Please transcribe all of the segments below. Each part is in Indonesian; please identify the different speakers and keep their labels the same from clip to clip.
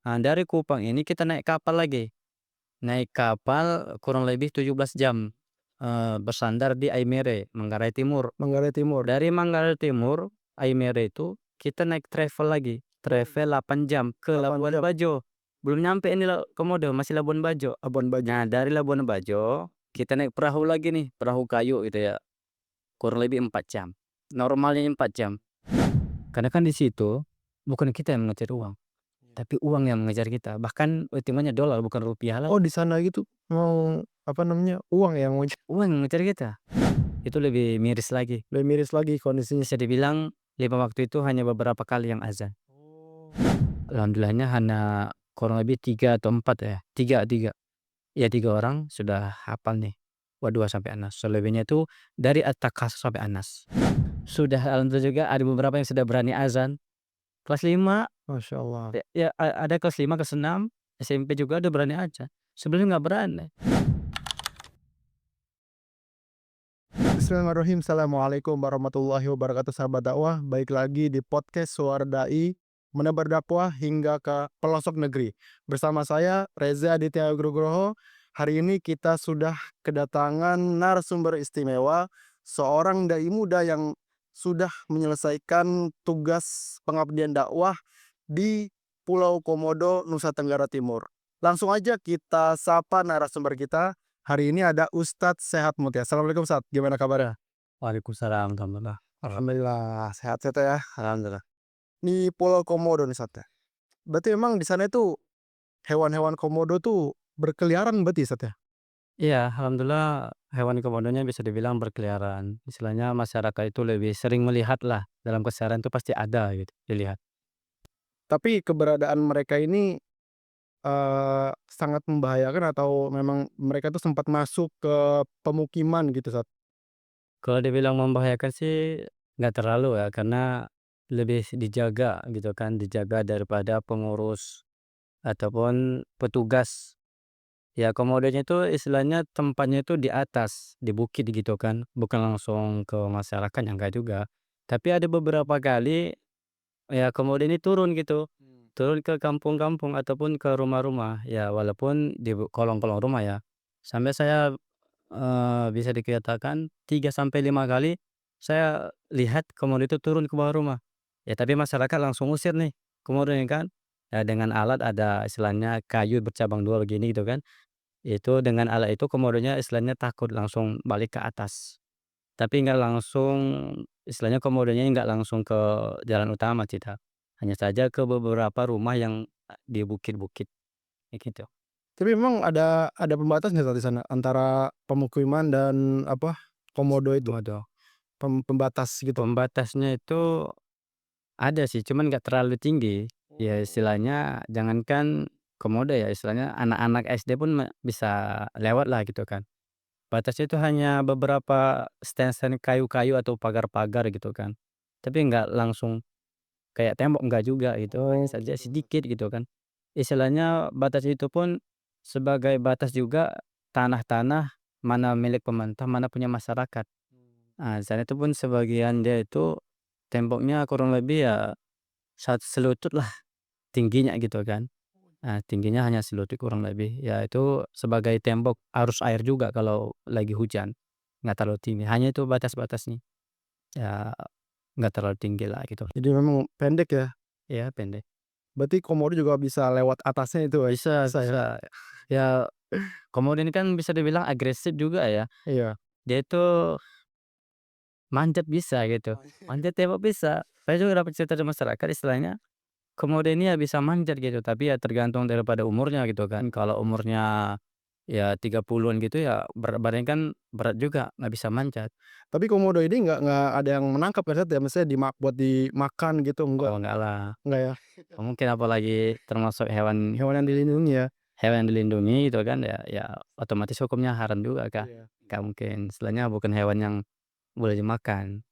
Speaker 1: Dari Kupang ini kita naik kapal lagi, naik kapal kurang lebih 17 jam, bersandar di Aimere, Manggarai Timur.
Speaker 2: Manggarai Timur.
Speaker 1: Dari Manggarai Timur, Aimere itu kita naik travel lagi, travel 8 jam ke
Speaker 2: 8
Speaker 1: Labuan
Speaker 2: jam,
Speaker 1: Bajo. Belum nyampe ini Komodo, masih Labuan Bajo.
Speaker 2: Labuan Bajo.
Speaker 1: Nah, dari Labuan Bajo kita naik perahu lagi nih, perahu kayu gitu ya, kurang lebih 4 jam. Normalnya 4 jam. Karena kan di situ bukan kita yang mengejar uang, tapi uang yang mengejar kita. Bahkan hitungannya dolar bukan rupiah
Speaker 2: Oh,
Speaker 1: lagi.
Speaker 2: di sana gitu mau, apa namanya, uang yang mau
Speaker 1: Uang yang mengejar kita. Itu lebih miris lagi.
Speaker 2: lebih miris lagi kondisinya.
Speaker 1: Bisa dibilang 5 waktu itu hanya beberapa kali yang azan.
Speaker 2: Oh.
Speaker 1: Alhamdulillahnya hanya kurang lebih 3 atau 4 ya, 3 ya 3 orang sudah hafal nih, wa 2 sampai Anas, selebihnya itu dari At-Takatsur sampai Anas. Sudah alhamdulillah juga ada beberapa yang sudah berani azan, kelas 5
Speaker 2: Masya Allah.
Speaker 1: ya ada kelas 5 kelas 6 SMP juga udah berani azan, sebelumnya nggak berani.
Speaker 2: Bismillahirrahmanirrahim. Assalamualaikum warahmatullahi wabarakatuh, sahabat dakwah. Baik lagi di podcast Suara Dai, menebar dakwah hingga ke pelosok negeri. Bersama saya Reza Aditya Nugroho. Hari ini kita sudah kedatangan narasumber istimewa, seorang dai muda yang sudah menyelesaikan tugas pengabdian dakwah di Pulau Komodo, Nusa Tenggara Timur. Langsung aja kita sapa narasumber kita. Hari ini ada Ustadz Sehat Mutia. Assalamualaikum Ustadz, gimana kabarnya?
Speaker 1: Waalaikumsalam warahmatullah.
Speaker 2: Alhamdulillah sehat-sehat ya.
Speaker 1: Alhamdulillah.
Speaker 2: Di Pulau Komodo nih Ustadz ya. Berarti memang di sana itu hewan-hewan komodo tuh berkeliaran berarti Ustadz ya?
Speaker 1: Iya, alhamdulillah hewan komodonya bisa dibilang berkeliaran. Istilahnya masyarakat itu lebih sering melihat lah, dalam keseharian itu pasti ada gitu, dilihat.
Speaker 2: Tapi keberadaan mereka ini sangat membahayakan atau memang mereka tuh sempat masuk ke pemukiman gitu Ustadz?
Speaker 1: Kalau dibilang membahayakan sih nggak terlalu ya, karena lebih dijaga gitu kan, dijaga daripada pengurus ataupun petugas. Ya komodonya itu istilahnya tempatnya itu di atas, di bukit gitu kan, bukan langsung ke masyarakat, yang enggak juga. Tapi ada beberapa kali ya komodo ini turun gitu, turun ke kampung-kampung ataupun ke rumah-rumah, ya walaupun di kolong-kolong rumah ya. Sampai saya, bisa dikatakan 3 sampai 5 kali saya lihat komodo itu turun ke bawah rumah. Ya tapi masyarakat langsung usir nih komodonya kan, ya dengan alat ada istilahnya kayu bercabang 2 begini gitu kan. Itu dengan alat itu komodonya istilahnya takut langsung balik ke atas. Tapi nggak langsung istilahnya komodonya nggak langsung ke jalan utama tidak. Hanya saja ke beberapa rumah yang, di bukit-bukit, kayak gitu.
Speaker 2: Tapi memang ada pembatas nggak Ustadz di sana antara pemukiman dan apa, komodo itu?
Speaker 1: Waduh,
Speaker 2: Pembatas gitu?
Speaker 1: pembatasnya itu ada sih, cuman nggak terlalu tinggi. Ya istilahnya jangankan komodo ya, istilahnya anak-anak SD pun bisa lewat lah gitu kan. Batasnya itu hanya beberapa stand-stand kayu-kayu atau pagar-pagar gitu kan. Tapi nggak langsung kayak tembok, enggak juga gitu, hanya
Speaker 2: Oh
Speaker 1: saja
Speaker 2: gitu.
Speaker 1: sedikit gitu kan. Istilahnya batas itu pun sebagai batas juga tanah-tanah mana milik pemerintah, mana punya masyarakat. Di sana itu pun sebagian dia itu temboknya kurang lebih ya selutut lah tingginya gitu kan. Tingginya hanya selutut kurang lebih, ya itu sebagai tembok arus air juga kalau lagi hujan, nggak terlalu tinggi, hanya itu batas-batasnya, ya nggak terlalu tinggi lah gitu,
Speaker 2: Jadi memang pendek ya?
Speaker 1: ya pendek.
Speaker 2: Berarti komodo juga bisa lewat atasnya itu ya?
Speaker 1: Bisa
Speaker 2: Bisa ya?
Speaker 1: bisa, ya komodo ini kan bisa dibilang agresif juga ya,
Speaker 2: Iya.
Speaker 1: dia itu manjat bisa gitu, manjat tembok bisa. Saya juga dapat cerita dari masyarakat istilahnya, komodo ini ya bisa manjat gitu, tapi ya tergantung daripada umurnya gitu kan, kalau umurnya ya 30-an gitu ya berat badannya kan berat juga, nggak bisa manjat.
Speaker 2: Tapi komodo ini nggak ada yang menangkap ya, Ustadz, ya? Maksudnya buat dimakan gitu,
Speaker 1: Oh enggak lah,
Speaker 2: enggak ya?
Speaker 1: nggak mungkin apalagi termasuk hewan
Speaker 2: Hewan yang dilindungi ya?
Speaker 1: hewan yang dilindungi gitu kan ya ya otomatis hukumnya haram juga Kak,
Speaker 2: Iya.
Speaker 1: nggak mungkin, istilahnya bukan hewan yang boleh dimakan.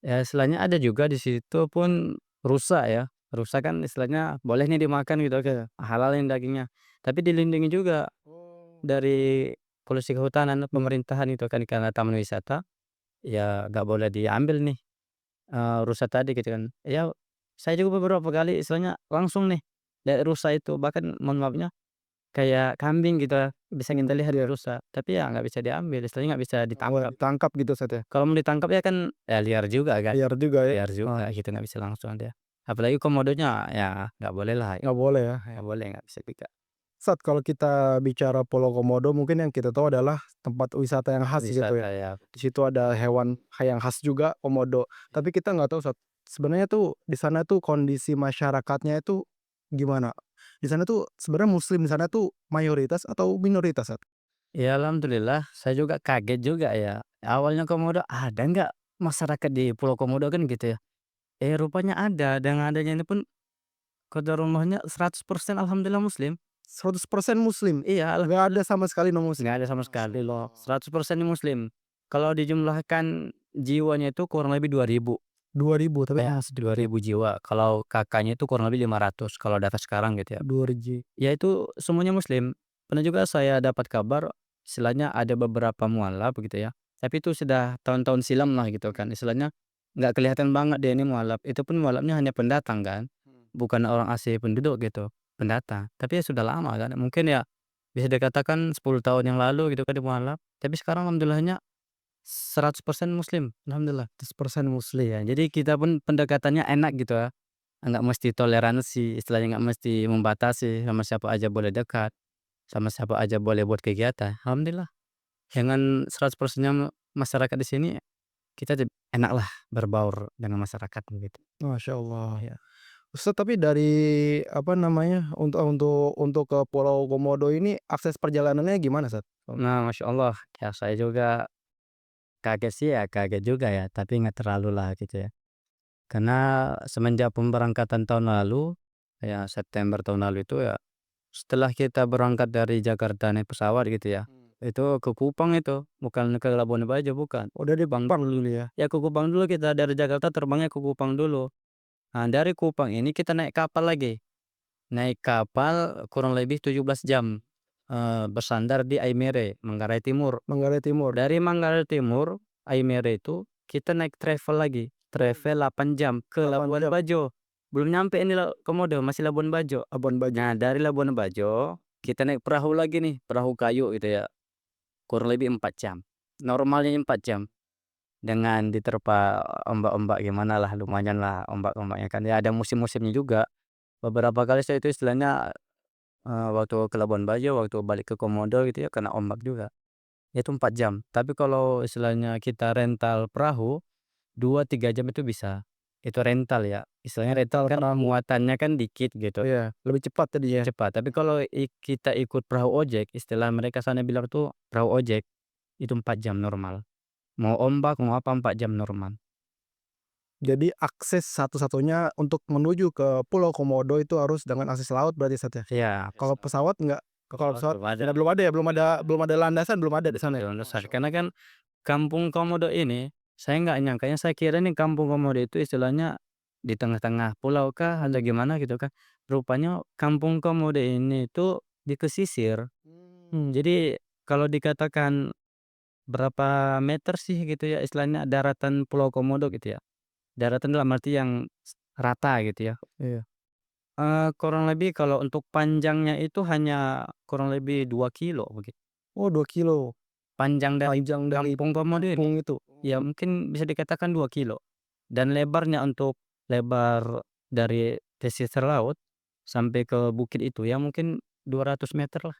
Speaker 1: Ya istilahnya ada juga di situ pun rusa ya, rusa kan istilahnya boleh nih dimakan gitu Kak, halal ini dagingnya, tapi dilindungi juga
Speaker 2: Oh.
Speaker 1: dari polisi kehutanan,
Speaker 2: Iya.
Speaker 1: pemerintahan itu kan karena taman wisata. Ya nggak boleh diambil nih, rusa tadi gitu kan. Ya saya juga beberapa kali istilahnya langsung nih, lihat rusa itu, bahkan mohon maafnya kayak kambing gitu, bisa kita lihat
Speaker 2: Iya,
Speaker 1: rusa, tapi ya nggak bisa diambil, istilahnya nggak bisa
Speaker 2: nggak boleh
Speaker 1: ditangkap.
Speaker 2: ditangkap gitu Ustaz ya?
Speaker 1: Kalau mau ditangkap ya kan, ya liar juga kan,
Speaker 2: Liar juga ya?
Speaker 1: liar juga gitu, nggak bisa langsung dia. Apalagi komodonya ya nggak boleh lah,
Speaker 2: Nggak boleh ya? Ya.
Speaker 1: nggak boleh, nggak bisa juga.
Speaker 2: Ustaz, kalau kita bicara Pulau Komodo mungkin yang kita tahu adalah tempat wisata yang khas gitu ya.
Speaker 1: Wisata ya,
Speaker 2: Di situ ada hewan yang khas juga komodo. Tapi kita nggak tahu Ustaz, sebenarnya tuh di sana tuh kondisi masyarakatnya itu gimana? Di sana tuh sebenarnya muslim di sana tuh mayoritas atau minoritas, Ustaz?
Speaker 1: ya alhamdulillah saya juga kaget juga ya, awalnya komodo ada nggak masyarakat di Pulau Komodo kan gitu ya, rupanya ada, dengan adanya ini pun qadar rumahnya 100% alhamdulillah muslim.
Speaker 2: 100% muslim?
Speaker 1: Iya,
Speaker 2: Nggak ada sama sekali non muslim?
Speaker 1: nggak ada sama
Speaker 2: Masya
Speaker 1: sekali loh,
Speaker 2: Allah.
Speaker 1: 100% muslim. Kalau dijumlahkan jiwanya itu kurang lebih 2.000.
Speaker 2: 2.000 tapi
Speaker 1: Ya,
Speaker 2: sedikit ya?
Speaker 1: 2.000 jiwa. Kalau Kakaknya itu kurang lebih 500 kalau data sekarang gitu ya.
Speaker 2: 2
Speaker 1: Ya itu semuanya muslim. Pernah juga saya dapat kabar istilahnya ada beberapa mualaf gitu ya. Tapi itu sudah tahun-tahun silam lah gitu kan. Istilahnya nggak kelihatan banget dia ini mualaf. Itu pun mualafnya hanya pendatang kan. Bukan orang asli penduduk gitu, pendatang. Tapi ya sudah lama kan. Mungkin ya bisa dikatakan 10 tahun yang lalu gitu kan dia mualaf. Tapi sekarang alhamdulillahnya 100% muslim, alhamdulillah.
Speaker 2: 100% muslim.
Speaker 1: Iya, jadi kita pun pendekatannya enak gitu ya, nggak mesti toleransi, istilahnya nggak mesti membatasi, sama siapa aja boleh dekat, sama siapa aja boleh buat kegiatan, alhamdulillah. Dengan 100%-nya masyarakat di sini, kita enaklah berbaur dengan masyarakat begitu.
Speaker 2: Masya Allah.
Speaker 1: Iya.
Speaker 2: Ustaz, tapi dari apa namanya, untuk ke Pulau Komodo ini akses perjalanannya gimana, Ustaz?
Speaker 1: Nah, masya Allah, ya saya juga kaget sih ya, kaget juga ya, tapi nggak terlalu lah gitu ya. Karena semenjak pemberangkatan tahun lalu, ya September tahun lalu itu ya, setelah kita berangkat dari Jakarta naik pesawat gitu ya, itu ke Kupang itu, bukan ke Labuan Bajo, bukan.
Speaker 2: Oh, dari
Speaker 1: Kupang
Speaker 2: Kupang
Speaker 1: dulu.
Speaker 2: dulu ya?
Speaker 1: Ya ke Kupang dulu, kita dari Jakarta terbangnya ke Kupang dulu. Nah, dari Kupang ini kita naik kapal lagi. Naik kapal kurang lebih 17 jam, bersandar di Aimere, Manggarai Timur.
Speaker 2: Manggarai Timur?
Speaker 1: Dari Manggarai Timur, Aimere itu kita naik travel lagi, travel 8 jam ke
Speaker 2: 8
Speaker 1: Labuan
Speaker 2: jam?
Speaker 1: Bajo. Belum nyampe ini Komodo, masih Labuan Bajo.
Speaker 2: Labuan Bajo?
Speaker 1: Nah, dari Labuan Bajo, kita naik perahu lagi nih, perahu kayu gitu ya, kurang lebih 4 jam. Normalnya 4 jam, dengan diterpa ombak-ombak gimana lah, lumayan lah ombak-ombaknya kan. Ya ada musim-musimnya juga. Beberapa kali saya itu istilahnya, waktu ke Labuan Bajo, waktu balik ke Komodo gitu ya, kena ombak juga. Itu 4 jam. Tapi kalau istilahnya kita rental perahu, 2 3 jam itu bisa. Itu rental ya, istilahnya rental
Speaker 2: Rental
Speaker 1: kan
Speaker 2: perahu?
Speaker 1: muatannya kan dikit gitu.
Speaker 2: Iya, lebih cepat tadi ya?
Speaker 1: Cepat, tapi kalau kita ikut perahu ojek, istilah mereka sana bilang tuh perahu ojek, itu 4 jam normal. Mau ombak, mau apa 4 jam normal.
Speaker 2: Jadi akses satu-satunya untuk menuju ke Pulau Komodo itu harus dengan akses laut berarti, Ustaz, ya?
Speaker 1: Iya,
Speaker 2: Kalau pesawat nggak kalau
Speaker 1: pesawat
Speaker 2: pesawat
Speaker 1: belum ada.
Speaker 2: nggak belum ada ya? Belum ada landasan belum ada di sana ya?
Speaker 1: Betul, besar.
Speaker 2: Masya
Speaker 1: Karena
Speaker 2: Allah.
Speaker 1: kan Kampung Komodo ini, saya nggak nyangkanya, saya kira nih Kampung Komodo itu istilahnya di tengah-tengah pulau kah atau gimana gitu kan. Rupanya Kampung Komodo ini itu di pesisir. Jadi kalau dikatakan berapa meter sih gitu ya istilahnya daratan Pulau Komodo gitu ya. Daratan dalam arti yang rata gitu ya.
Speaker 2: Iya.
Speaker 1: Kurang lebih kalau untuk panjangnya itu hanya kurang lebih 2 kilo begitu.
Speaker 2: Oh, 2 kilo
Speaker 1: Panjang dari
Speaker 2: panjang dari
Speaker 1: Kampung Komodo ini,
Speaker 2: kampung itu?
Speaker 1: ya mungkin bisa dikatakan 2 kilo. Dan lebarnya untuk lebar dari pesisir laut sampai ke bukit itu ya mungkin 200 meter lah.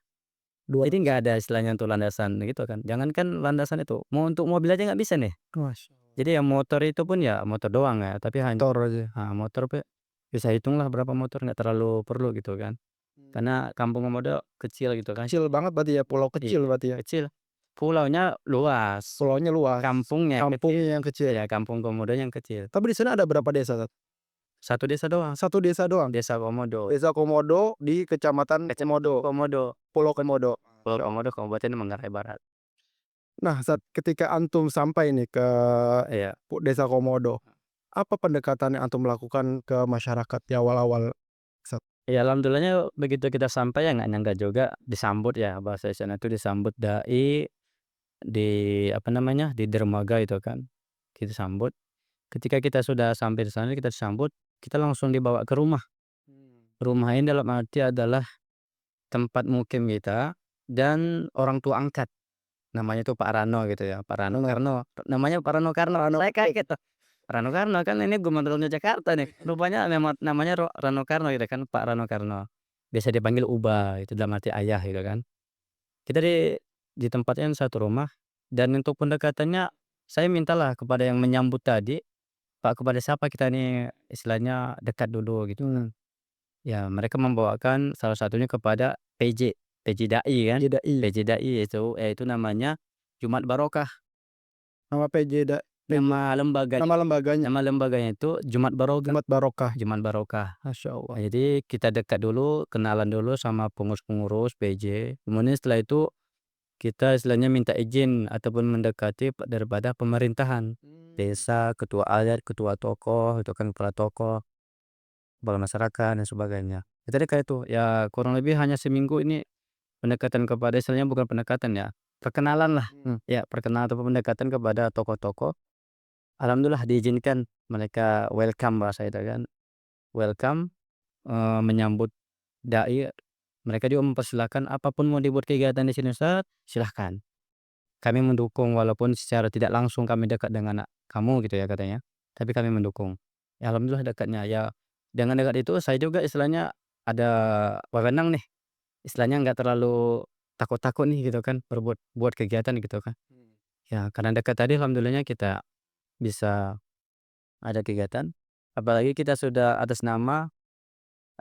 Speaker 1: Jadi
Speaker 2: 200
Speaker 1: nggak ada istilahnya untuk landasan gitu kan. Jangankan landasan itu, mau untuk mobil aja nggak bisa nih.
Speaker 2: Masya Allah.
Speaker 1: Jadi yang motor itu pun ya motor doang ya, tapi hanya
Speaker 2: Motor aja.
Speaker 1: motor bisa hitunglah berapa motor, nggak terlalu perlu gitu kan. Karena Kampung Komodo kecil gitu kan.
Speaker 2: Kecil banget berarti ya, pulau
Speaker 1: Iya,
Speaker 2: kecil berarti ya?
Speaker 1: kecil. Pulaunya luas,
Speaker 2: Pulaunya luas,
Speaker 1: kampungnya kecil.
Speaker 2: kampungnya yang kecil.
Speaker 1: Iya, Kampung Komodonya yang kecil.
Speaker 2: Tapi di sana ada berapa desa, Tat?
Speaker 1: Satu desa doang,
Speaker 2: 1 desa doang?
Speaker 1: Desa Komodo.
Speaker 2: Desa Komodo di Kecamatan
Speaker 1: Kecamatan
Speaker 2: Komodo,
Speaker 1: Komodo,
Speaker 2: Pulau Komodo.
Speaker 1: Pulau Komodo, Kabupaten Manggarai Barat.
Speaker 2: Nah, ketika antum sampai nih ke
Speaker 1: Iya.
Speaker 2: Desa Komodo, apa pendekatan yang antum lakukan ke masyarakat di awal-awal, Sat?
Speaker 1: Ya alhamdulillahnya begitu kita sampai ya nggak nyangka juga disambut ya, bahasa di sana itu disambut dai di apa namanya, di dermaga itu kan. Kita sambut, ketika kita sudah sampai di sana kita disambut, kita langsung dibawa ke rumah. Rumah ini dalam arti adalah tempat mukim kita dan orang tua angkat. Namanya tuh Pak Rano gitu ya, Pak Rano Karno, namanya Pak Rano Karno, saya kaget tuh. Rano Karno kan ini gubernurnya Jakarta nih, rupanya namanya Rano Karno gitu kan, Pak Rano Karno. Biasa dipanggil Uba itu dalam arti ayah gitu kan. Kita ditempatin satu rumah dan untuk pendekatannya saya mintalah kepada yang menyambut tadi, "Pak, kepada siapa kita nih istilahnya dekat dulu," gitu kan. Ya mereka membawakan salah satunya kepada PJ, PJ Dai kan,
Speaker 2: PJ
Speaker 1: PJ Dai itu yaitu namanya Jumat Barokah,
Speaker 2: nama PJ
Speaker 1: nama lembaganya
Speaker 2: nama lembaganya,
Speaker 1: nama lembaganya itu Jumat Barokah,
Speaker 2: Jumat Barokah.
Speaker 1: Jumat Barokah.
Speaker 2: Masya Allah.
Speaker 1: Nah, jadi kita dekat dulu, kenalan dulu sama pengurus-pengurus PJ, kemudian setelah itu kita istilahnya minta izin ataupun mendekati daripada pemerintahan, desa, ketua adat, ketua tokoh, itu kan kepala tokoh, kepala masyarakat dan sebagainya. Kita dekat itu, ya kurang lebih hanya seminggu ini pendekatan kepada istilahnya bukan pendekatan ya, perkenalan lah, ya perkenalan ataupun pendekatan kepada tokoh-tokoh. Alhamdulillah diizinkan, mereka welcome bahasa itu kan, welcome, menyambut dai, mereka juga mempersilahkan apapun mau dibuat kegiatan di sini Ustaz, silahkan. Kami mendukung walaupun secara tidak langsung kami dekat dengan kamu gitu ya katanya, tapi kami mendukung. Ya alhamdulillah dekatnya, ya dengan dekat itu saya juga istilahnya ada wewenang nih, istilahnya nggak terlalu takut-takut nih gitu kan buat kegiatan gitu kan. Ya karena dekat tadi alhamdulillahnya kita bisa ada kegiatan, apalagi kita sudah atas nama,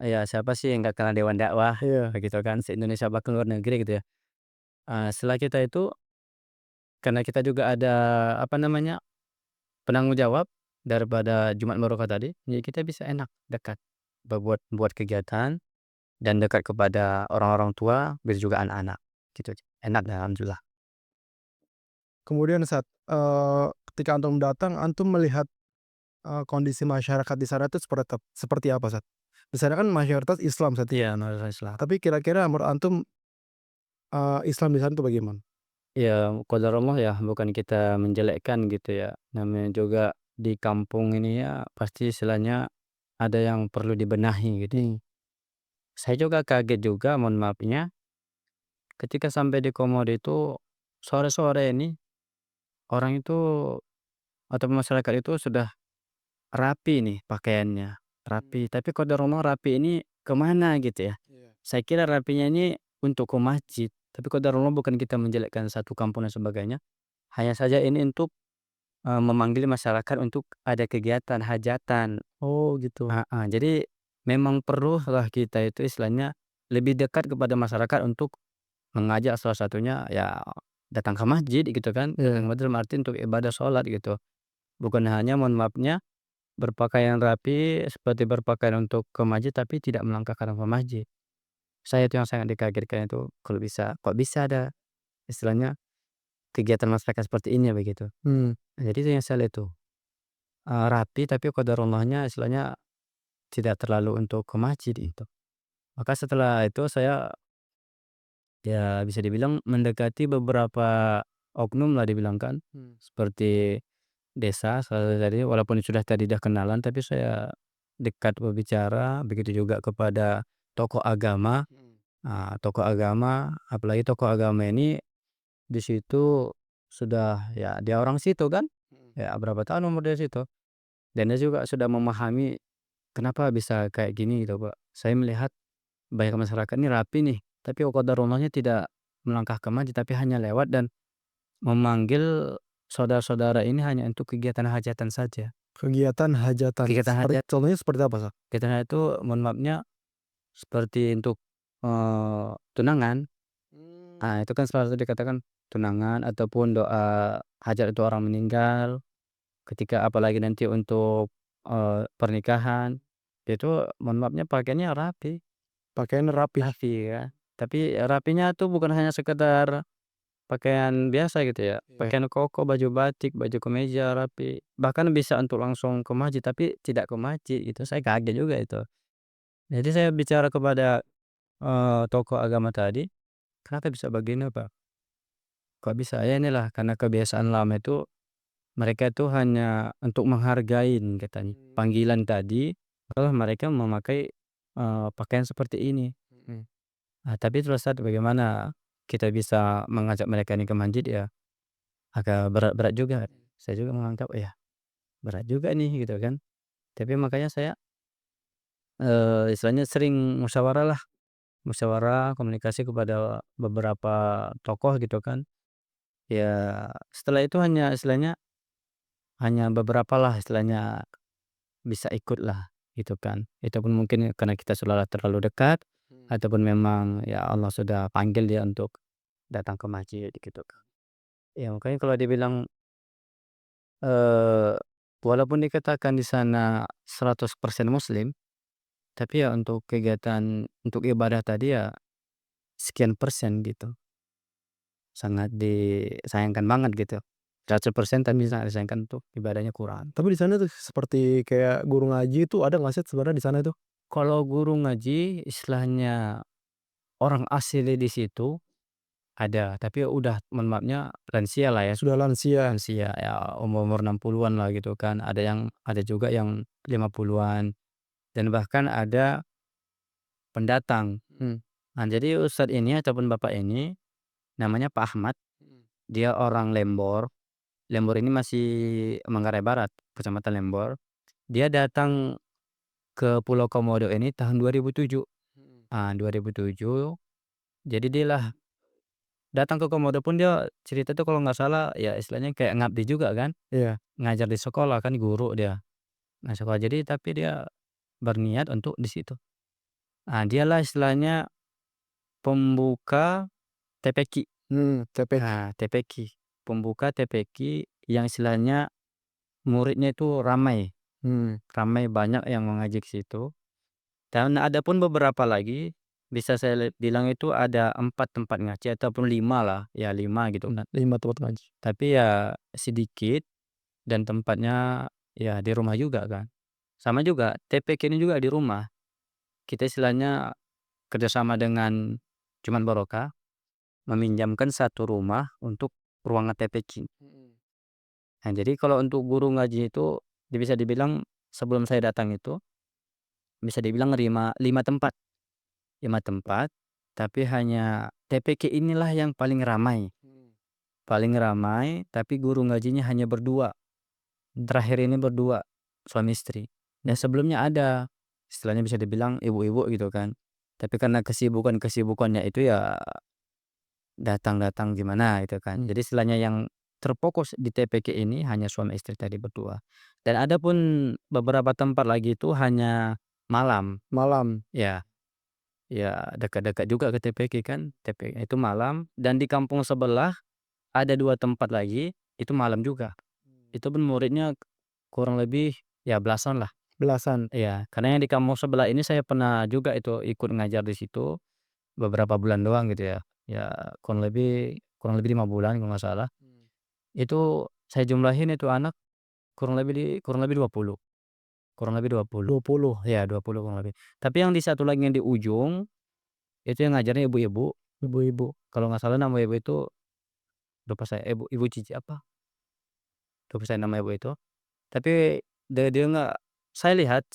Speaker 1: ya siapa sih yang nggak kenal dewan dakwah,
Speaker 2: Iya.
Speaker 1: begitu kan, se-Indonesia bahkan luar negeri gitu ya. Setelah kita itu karena kita juga ada apa namanya, penanggung jawab daripada Jumat Barokah tadi, jadi kita bisa enak dekat buat kegiatan dan dekat kepada orang-orang tua, begitu juga anak-anak, gitu. Enak dah alhamdulillah.
Speaker 2: Kemudian saat, ketika antum datang, antum melihat, kondisi masyarakat di sana tuh seperti apa, Sat? Di sana kan mayoritas Islam, Sat,
Speaker 1: Iya, menurut Islam.
Speaker 2: tapi kira-kira menurut antum, Islam di sana tuh bagaimana?
Speaker 1: Ya qadarullah ya, bukan kita menjelekkan gitu ya, namanya juga di kampung ini ya pasti istilahnya ada yang perlu dibenahi gitu. Saya juga kaget juga mohon maafnya, ketika sampai di Komodo itu sore-sore ini orang itu atau masyarakat itu sudah rapi nih pakaiannya, rapi, tapi qadarullah rapi ini kemana gitu ya.
Speaker 2: Iya.
Speaker 1: Saya kira rapinya ini untuk ke masjid, tapi qadarullah bukan kita menjelekkan satu kampung dan sebagainya, hanya saja ini untuk, memanggil masyarakat untuk ada kegiatan hajatan.
Speaker 2: Oh gitu.
Speaker 1: Heeh, jadi memang perlulah kita itu istilahnya lebih dekat kepada masyarakat untuk mengajak salah satunya ya datang ke masjid gitu kan, datang
Speaker 2: Iya.
Speaker 1: ke masjid dalam arti untuk ibadah sholat gitu. Bukan hanya mohon maafnya berpakaian rapi seperti berpakaian untuk ke masjid tapi tidak melangkah ke arah masjid. Saya itu yang sangat dikagetkan itu kalau bisa, kok bisa ada istilahnya kegiatan masyarakat seperti ini ya begitu.
Speaker 2: Mmm.
Speaker 1: Nah, jadi itu yang saya lihat tuh, rapi tapi qadarullahnya istilahnya tidak terlalu untuk ke masjid itu. Maka setelah itu saya ya bisa dibilang mendekati beberapa oknum lah dibilang kan,
Speaker 2: Mmm.
Speaker 1: seperti desa salah tadi walaupun sudah tadi dah kenalan tapi saya dekat berbicara, begitu juga kepada tokoh agama.
Speaker 2: Mhm.
Speaker 1: Tokoh agama, apalagi tokoh agama ini di situ sudah ya dia orang situ kan,
Speaker 2: Mhm.
Speaker 1: ya berapa tahun umur dia situ, dan dia juga sudah memahami kenapa bisa kayak gini gitu, Pak. Saya melihat banyak masyarakat ini rapi nih, tapi qadarullah-nya tidak melangkah ke masjid, tapi hanya lewat dan memanggil saudara-saudara ini hanya untuk kegiatan hajatan saja.
Speaker 2: Kegiatan hajatan,
Speaker 1: Kegiatan hajat
Speaker 2: contohnya seperti apa, Sat?
Speaker 1: kegiatan itu mohon maafnya seperti untuk, tunangan.
Speaker 2: Mmm.
Speaker 1: Itu kan salah satu dikatakan tunangan ataupun doa hajat itu orang meninggal, ketika apalagi nanti untuk, pernikahan, itu mohon maafnya pakaiannya rapi,
Speaker 2: Pakaiannya rapi.
Speaker 1: rapi ya. Tapi rapinya tuh bukan hanya sekedar pakaian biasa gitu ya,
Speaker 2: Iya.
Speaker 1: pakaian koko, baju batik, baju kemeja rapi, bahkan bisa untuk langsung ke masjid, tapi tidak ke masjid gitu, saya kaget juga itu. Jadi saya bicara kepada, tokoh agama tadi, "Kenapa bisa begini, Pak? Kok bisa?" "Ya inilah karena kebiasaan lama itu mereka itu hanya untuk menghargain," katanya,
Speaker 2: Mmm.
Speaker 1: panggilan tadi malah mereka memakai pakaian seperti ini.
Speaker 2: Mhm.
Speaker 1: Tapi terus saat bagaimana kita bisa mengajak mereka ini ke masjid ya agak berat-berat juga. Saya juga menganggap, ya berat juga nih gitu kan. Tapi makanya saya, istilahnya sering musyawarah lah, musyawarah komunikasi kepada beberapa tokoh gitu kan. Ya setelah itu hanya istilahnya hanya beberapa lah istilahnya bisa ikut lah gitu kan. Itu pun mungkin karena kita sudah terlalu dekat ataupun memang ya Allah sudah panggil dia untuk datang ke masjid gitu kan. Ya makanya kalau dibilang, eee, walaupun dikatakan di sana 100% muslim, tapi ya untuk kegiatan untuk ibadah tadi ya sekian persen gitu. Sangat disayangkan banget gitu. 100% tapi sangat disayangkan untuk ibadahnya kurang.
Speaker 2: Tapi di sana tuh seperti kayak guru ngaji itu ada nggak sih sebenarnya di sana itu?
Speaker 1: Kalau guru ngaji istilahnya orang asli di situ ada, tapi udah mohon maafnya lansia lah ya,
Speaker 2: Sudah lansia.
Speaker 1: lansia ya umur-umur 60-an lah gitu kan. Ada juga yang 50-an dan bahkan ada pendatang.
Speaker 2: Mmm.
Speaker 1: Jadi ustadz ini ataupun bapak ini namanya Pak Ahmad, dia orang Lembor. Lembor ini masih Manggarai Barat, Kecamatan Lembor. Dia datang ke Pulau Komodo ini tahun 2007. 2007, jadi dialah datang ke Komodo pun dia cerita tuh kalau nggak salah ya istilahnya kayak ngabdi juga kan,
Speaker 2: Iya.
Speaker 1: ngajar di sekolah kan guru dia. Nah sekolah jadi tapi dia berniat untuk di situ. Dialah istilahnya pembuka TPQ.
Speaker 2: TPQ.
Speaker 1: TPQ, pembuka TPQ yang istilahnya muridnya itu ramai,
Speaker 2: Mmm.
Speaker 1: ramai banyak yang mengaji ke situ. Dan ada pun beberapa lagi, bisa saya bilang itu ada 4 tempat ngaji ataupun 5 lah, ya 5 gitu kan.
Speaker 2: 5 tempat ngaji.
Speaker 1: Tapi ya sedikit dan tempatnya ya di rumah juga kan. Sama juga TPQ ini juga di rumah. Kita istilahnya kerjasama dengan Jumat Barokah, meminjamkan satu rumah untuk ruangan TPQ. Jadi kalau untuk guru ngaji itu bisa dibilang sebelum saya datang itu bisa dibilang 5 tempat. 5 tempat, tapi hanya TPQ inilah yang paling ramai tapi guru ngajinya hanya berdua, terakhir ini berdua, suami istri. Ya
Speaker 2: Mmm.
Speaker 1: sebelumnya ada, istilahnya bisa dibilang ibu-ibu gitu kan, tapi karena kesibukannya itu ya datang-datang gimana gitu kan.
Speaker 2: Mmm.
Speaker 1: Jadi istilahnya yang terfokus di TPQ ini hanya suami istri tadi berdua. Dan ada pun beberapa tempat lagi itu hanya malam,
Speaker 2: Malam.
Speaker 1: ya. Ya, dekat-dekat juga ke TPQ kan, TPQ itu malam dan di kampung sebelah ada 2 tempat lagi, itu malam juga. Itu pun muridnya kurang lebih ya belasan lah.
Speaker 2: Belasan.
Speaker 1: Iya, karena yang di kampung sebelah ini saya pernah juga itu ikut ngajar di situ beberapa bulan doang gitu ya. Ya kurang lebih 5 bulan kalau nggak salah. Itu saya jumlahin itu anak kurang lebih 20, kurang lebih 20.
Speaker 2: 20.
Speaker 1: Ya 20 kurang lebih. Tapi yang di satu lagi yang di ujung, itu yang ngajarnya ibu-ibu.
Speaker 2: Ibu-ibu.
Speaker 1: Kalau nggak salah nama ibu itu, lupa saya, ibu Cici apa, lupa saya nama ibu itu. Tapi dia nggak saya lihat,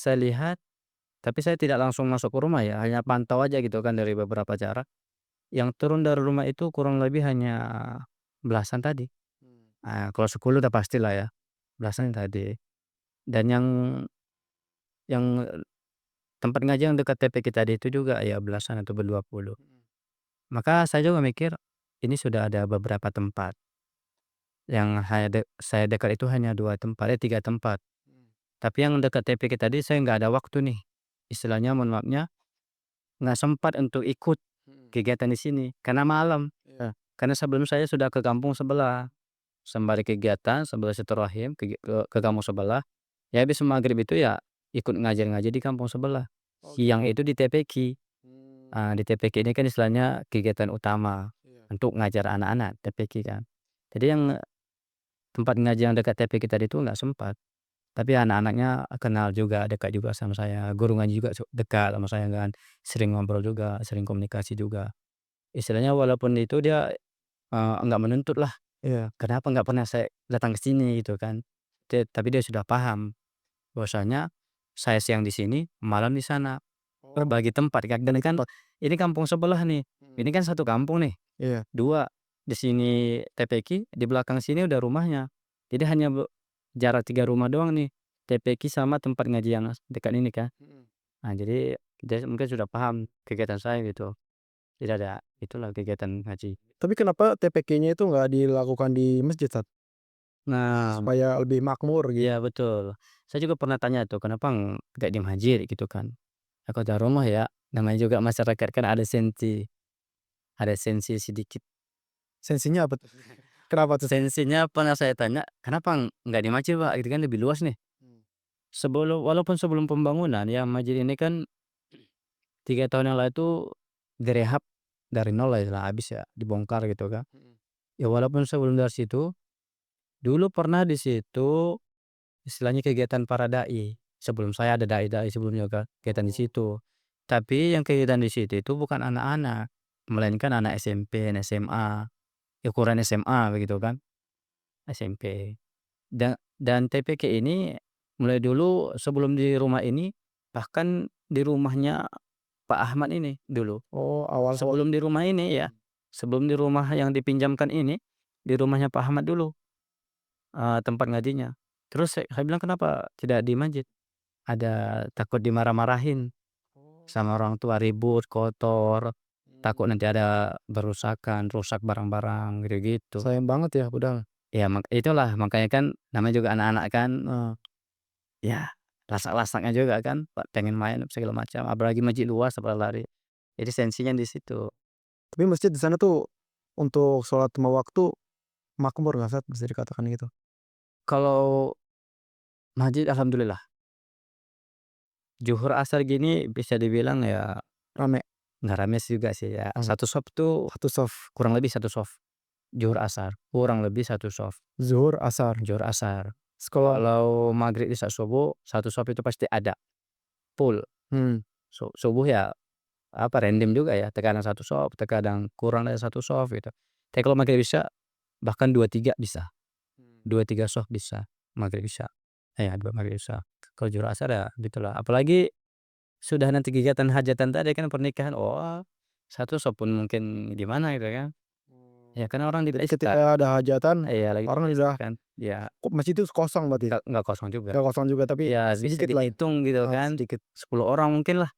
Speaker 1: tapi saya tidak langsung masuk ke rumah ya, hanya pantau aja gitu kan dari beberapa jarak. Yang turun dari rumah itu kurang lebih hanya belasan tadi. Kalau 10 udah pastilah ya, belasan tadi. Dan yang tempat ngaji yang dekat TP kita tadi itu juga ya belasan atau ber-20. Maka saya juga mikir, ini sudah ada beberapa tempat. Yang saya dekat itu hanya 2 tempat, 3 tempat. Tapi yang dekat TPQ tadi saya nggak ada waktu nih, istilahnya mohon maafnya, nggak sempat untuk ikut kegiatan di sini, karena malam.
Speaker 2: Iya.
Speaker 1: Karena sebelum saya sudah ke kampung sebelah, sembari kegiatan, sembari silaturahim ke kampung sebelah, ya habis maghrib itu ya ikut ngajar-ngaji di kampung sebelah.
Speaker 2: Oh
Speaker 1: Siang
Speaker 2: gitu.
Speaker 1: itu di TPQ.
Speaker 2: Mmm.
Speaker 1: Di TPQ ini kan istilahnya kegiatan utama
Speaker 2: Iya.
Speaker 1: untuk ngajar anak-anak TPQ kan. Jadi yang tempat ngaji yang dekat TPQ tadi itu nggak sempat. Tapi anak-anaknya kenal juga, dekat juga sama saya, guru ngaji juga dekat sama saya kan, sering ngobrol juga, sering komunikasi juga. Istilahnya walaupun itu dia, enggak menuntut lah,
Speaker 2: Iya.
Speaker 1: kenapa nggak pernah saya datang ke sini gitu kan. Tapi dia sudah paham bahwasanya saya siang di sini, malam di sana. bagi tempat kan, dan kan
Speaker 2: tempat.
Speaker 1: ini kampung sebelah nih, ini kan satu kampung nih,
Speaker 2: Iya.
Speaker 1: 2 di sini TPQ, di belakang sini udah rumahnya. Jadi hanya jarak 3 rumah doang nih, TPQ sama tempat ngaji yang dekat ini kan. Nah jadi dia mungkin sudah paham kegiatan saya gitu, tidak ada itulah kegiatan ngaji.
Speaker 2: Tapi kenapa TPQ-nya itu nggak dilakukan di masjid, Sat?
Speaker 1: Nah,
Speaker 2: Supaya lebih makmur gitu.
Speaker 1: iya betul. Saya juga pernah tanya tuh, kenapa nggak di masjid gitu kan. Ya kota rumah ya, namanya juga masyarakat kan ada sensi sedikit.
Speaker 2: Sensinya apa tuh? Kenapa tuh?
Speaker 1: Sensinya pernah saya tanya, "Kenapa nggak di masjid Pak? Itu kan lebih luas nih." Walaupun sebelum pembangunan ya masjid ini kan 3 tahun yang lalu itu direhab dari nol lah habis ya, dibongkar gitu kan. Ya walaupun sebelum dari situ, dulu pernah di situ istilahnya kegiatan para dai. Sebelum saya ada dai-dai sebelumnya kan, kegiatan di
Speaker 2: Oh.
Speaker 1: situ. Tapi yang kegiatan di situ itu bukan anak-anak, melainkan anak SMP, SMA, ya ukuran SMA begitu kan, SMP. Dan TPQ ini mulai dulu sebelum di rumah ini, bahkan di rumahnya Pak Ahmad ini dulu.
Speaker 2: Oh, awal-awal.
Speaker 1: Sebelum di rumah ini ya, sebelum di rumah yang dipinjamkan ini, di rumahnya Pak Ahmad dulu, tempat ngajinya. Terus saya bilang, "Kenapa tidak di masjid?" Ada takut dimarah-marahin
Speaker 2: Oh.
Speaker 1: sama orang tua, ribut, kotor, takut nanti ada berusakan, rusak barang-barang gitu-gitu.
Speaker 2: Sayang banget ya padahal.
Speaker 1: Ya itulah makanya kan namanya juga anak-anak kan,
Speaker 2: Nah,
Speaker 1: ya lasak-lasaknya juga kan, pengen main segala macam, apalagi masjid luas pada lari. Jadi sensinya di situ.
Speaker 2: tapi masjid di sana tuh untuk sholat 5 waktu makmur nggak, Sat, bisa dikatakan gitu?
Speaker 1: Kalau masjid alhamdulillah, zuhur, asar gini bisa dibilang ya
Speaker 2: Rame,
Speaker 1: nggak rame juga sih ya,
Speaker 2: rame.
Speaker 1: satu shop tuh
Speaker 2: Satu shaf,
Speaker 1: kurang lebih satu shop, zuhur, asar, kurang lebih satu shop,
Speaker 2: zuhur, asar.
Speaker 1: zuhur, asar.
Speaker 2: Sekolah.
Speaker 1: Kalau maghrib isya subuh, satu shop itu pasti ada, full.
Speaker 2: Hmm.
Speaker 1: Subuh ya apa, random juga ya, terkadang satu shop, terkadang kurang dari satu shop gitu. Tapi kalau maghrib isya bahkan 2 3 bisa, 2 3 shop bisa maghrib isya. Ya 2 maghrib isya. Kalau zuhur, asar ya gitulah, apalagi sudah nanti kegiatan hajatan tadi kan pernikahan, oh satu shop pun mungkin gimana gitu kan. Ya kan orang di
Speaker 2: Jadi
Speaker 1: pesta,
Speaker 2: ketika ada hajatan,
Speaker 1: iya lagi di
Speaker 2: orang
Speaker 1: pesta
Speaker 2: udah
Speaker 1: kan, ya
Speaker 2: kok masjid itu kosong berarti?
Speaker 1: nggak kosong juga.
Speaker 2: Nggak kosong juga tapi
Speaker 1: Ya bisa
Speaker 2: sedikit lah ya?
Speaker 1: dihitung gitu kan,
Speaker 2: Sedikit.
Speaker 1: 10 orang mungkin lah.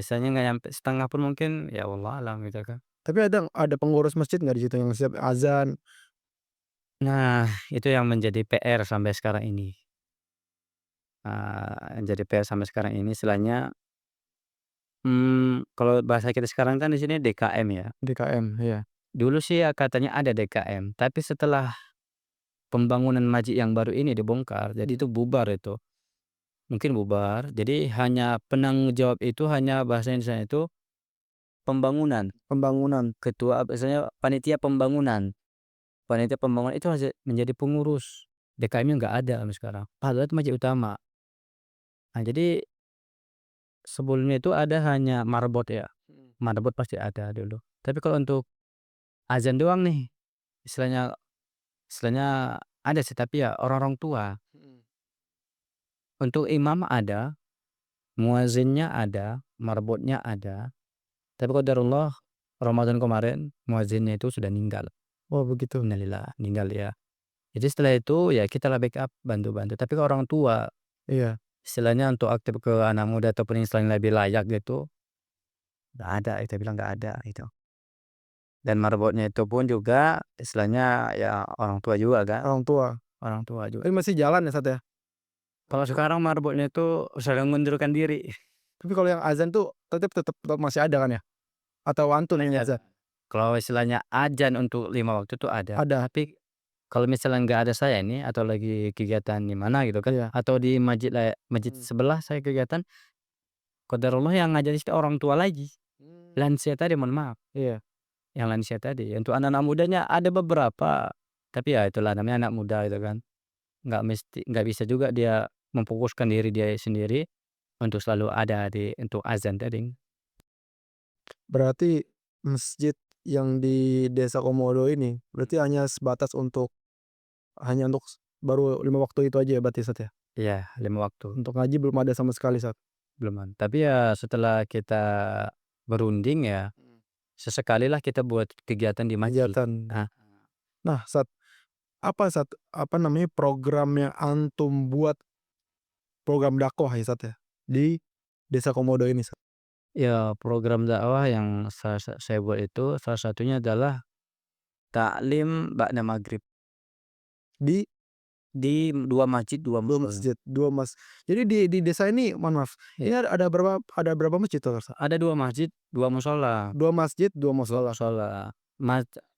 Speaker 1: Sisanya nggak nyampe setengah pun mungkin, ya wallah alam gitu kan.
Speaker 2: Tapi ada pengurus masjid nggak di situ yang siap azan?
Speaker 1: Nah, itu yang menjadi PR sampai sekarang ini. Yang jadi PR sampai sekarang ini istilahnya, kalau bahasa kita sekarang kan di sini DKM ya.
Speaker 2: DKM, iya.
Speaker 1: Dulu sih ya katanya ada DKM, tapi setelah pembangunan masjid yang baru ini dibongkar, jadi itu bubar itu. Mungkin bubar, jadi hanya penanggung jawab itu hanya bahasa Indonesianya itu pembangunan.
Speaker 2: Pembangunan.
Speaker 1: Ketua biasanya panitia pembangunan. Panitia pembangunan itu menjadi pengurus. DKM-nya nggak ada sampai sekarang, padahal itu masjid utama. Nah jadi sebelumnya itu ada hanya marbot ya, marbot pasti ada dulu. Tapi kalau untuk azan doang nih, istilahnya istilahnya ada sih tapi ya orang-orang tua. Untuk imam ada, muazzinnya ada, marbotnya ada, tapi qadarullah Ramadan kemarin muazzinnya itu sudah meninggal.
Speaker 2: Oh begitu.
Speaker 1: Innalillah, meninggal ya. Jadi setelah itu ya kita lah backup, bantu-bantu. Tapi kalau orang tua,
Speaker 2: Iya.
Speaker 1: istilahnya untuk aktif ke anak muda ataupun istilahnya lebih layak gitu, nggak ada, kita bilang nggak ada itu. Dan marbotnya itu pun juga istilahnya ya orang tua juga kan,
Speaker 2: Orang tua.
Speaker 1: orang tua juga.
Speaker 2: Tapi masih jalan ya, Sat, ya?
Speaker 1: Kalau sekarang marbotnya itu sudah mengundurkan diri.
Speaker 2: Tapi kalau yang azan tuh tetep masih ada kan ya? Atau antun yang
Speaker 1: Ada.
Speaker 2: azan?
Speaker 1: Kalau istilahnya adzan untuk 5 waktu itu ada,
Speaker 2: Ada?
Speaker 1: tapi kalau misalnya nggak ada saya ini atau lagi kegiatan di mana gitu kan,
Speaker 2: Iya.
Speaker 1: atau di masjid
Speaker 2: Mmm.
Speaker 1: sebelah saya kegiatan, qadarullah yang ngajar itu orang tua lagi, lansia tadi mohon maaf,
Speaker 2: Iya.
Speaker 1: yang lansia tadi. Untuk anak-anak mudanya ada beberapa, tapi ya itulah namanya anak muda gitu kan, nggak bisa juga dia memfokuskan diri dia sendiri untuk selalu ada untuk azan tadi.
Speaker 2: Berarti masjid yang di Desa Komodo ini, berarti hanya untuk baru 5 waktu itu aja ya berarti, Sat, ya?
Speaker 1: Iya 5 waktu.
Speaker 2: Untuk ngaji belum ada sama sekali, Sat?
Speaker 1: belum ada. Tapi ya setelah kita berunding ya, sesekali lah kita buat kegiatan di masjid.
Speaker 2: Kegiatan.
Speaker 1: Nah,
Speaker 2: Nah, apa namanya, program yang antum buat, program dakwah ya, Sat, ya, di Desa Komodo ini, Sat?
Speaker 1: ya program dakwah yang saya buat itu salah satunya adalah taklim ba'da maghrib
Speaker 2: Di
Speaker 1: di 2 masjid, 2
Speaker 2: 2
Speaker 1: musola.
Speaker 2: masjid, 2 jadi di desa ini, mohon maaf,
Speaker 1: Ya,
Speaker 2: ini ada berapa masjid total, Sat?
Speaker 1: ada 2 masjid, 2 musola.
Speaker 2: 2 masjid, 2
Speaker 1: 2
Speaker 2: mushola.
Speaker 1: musola.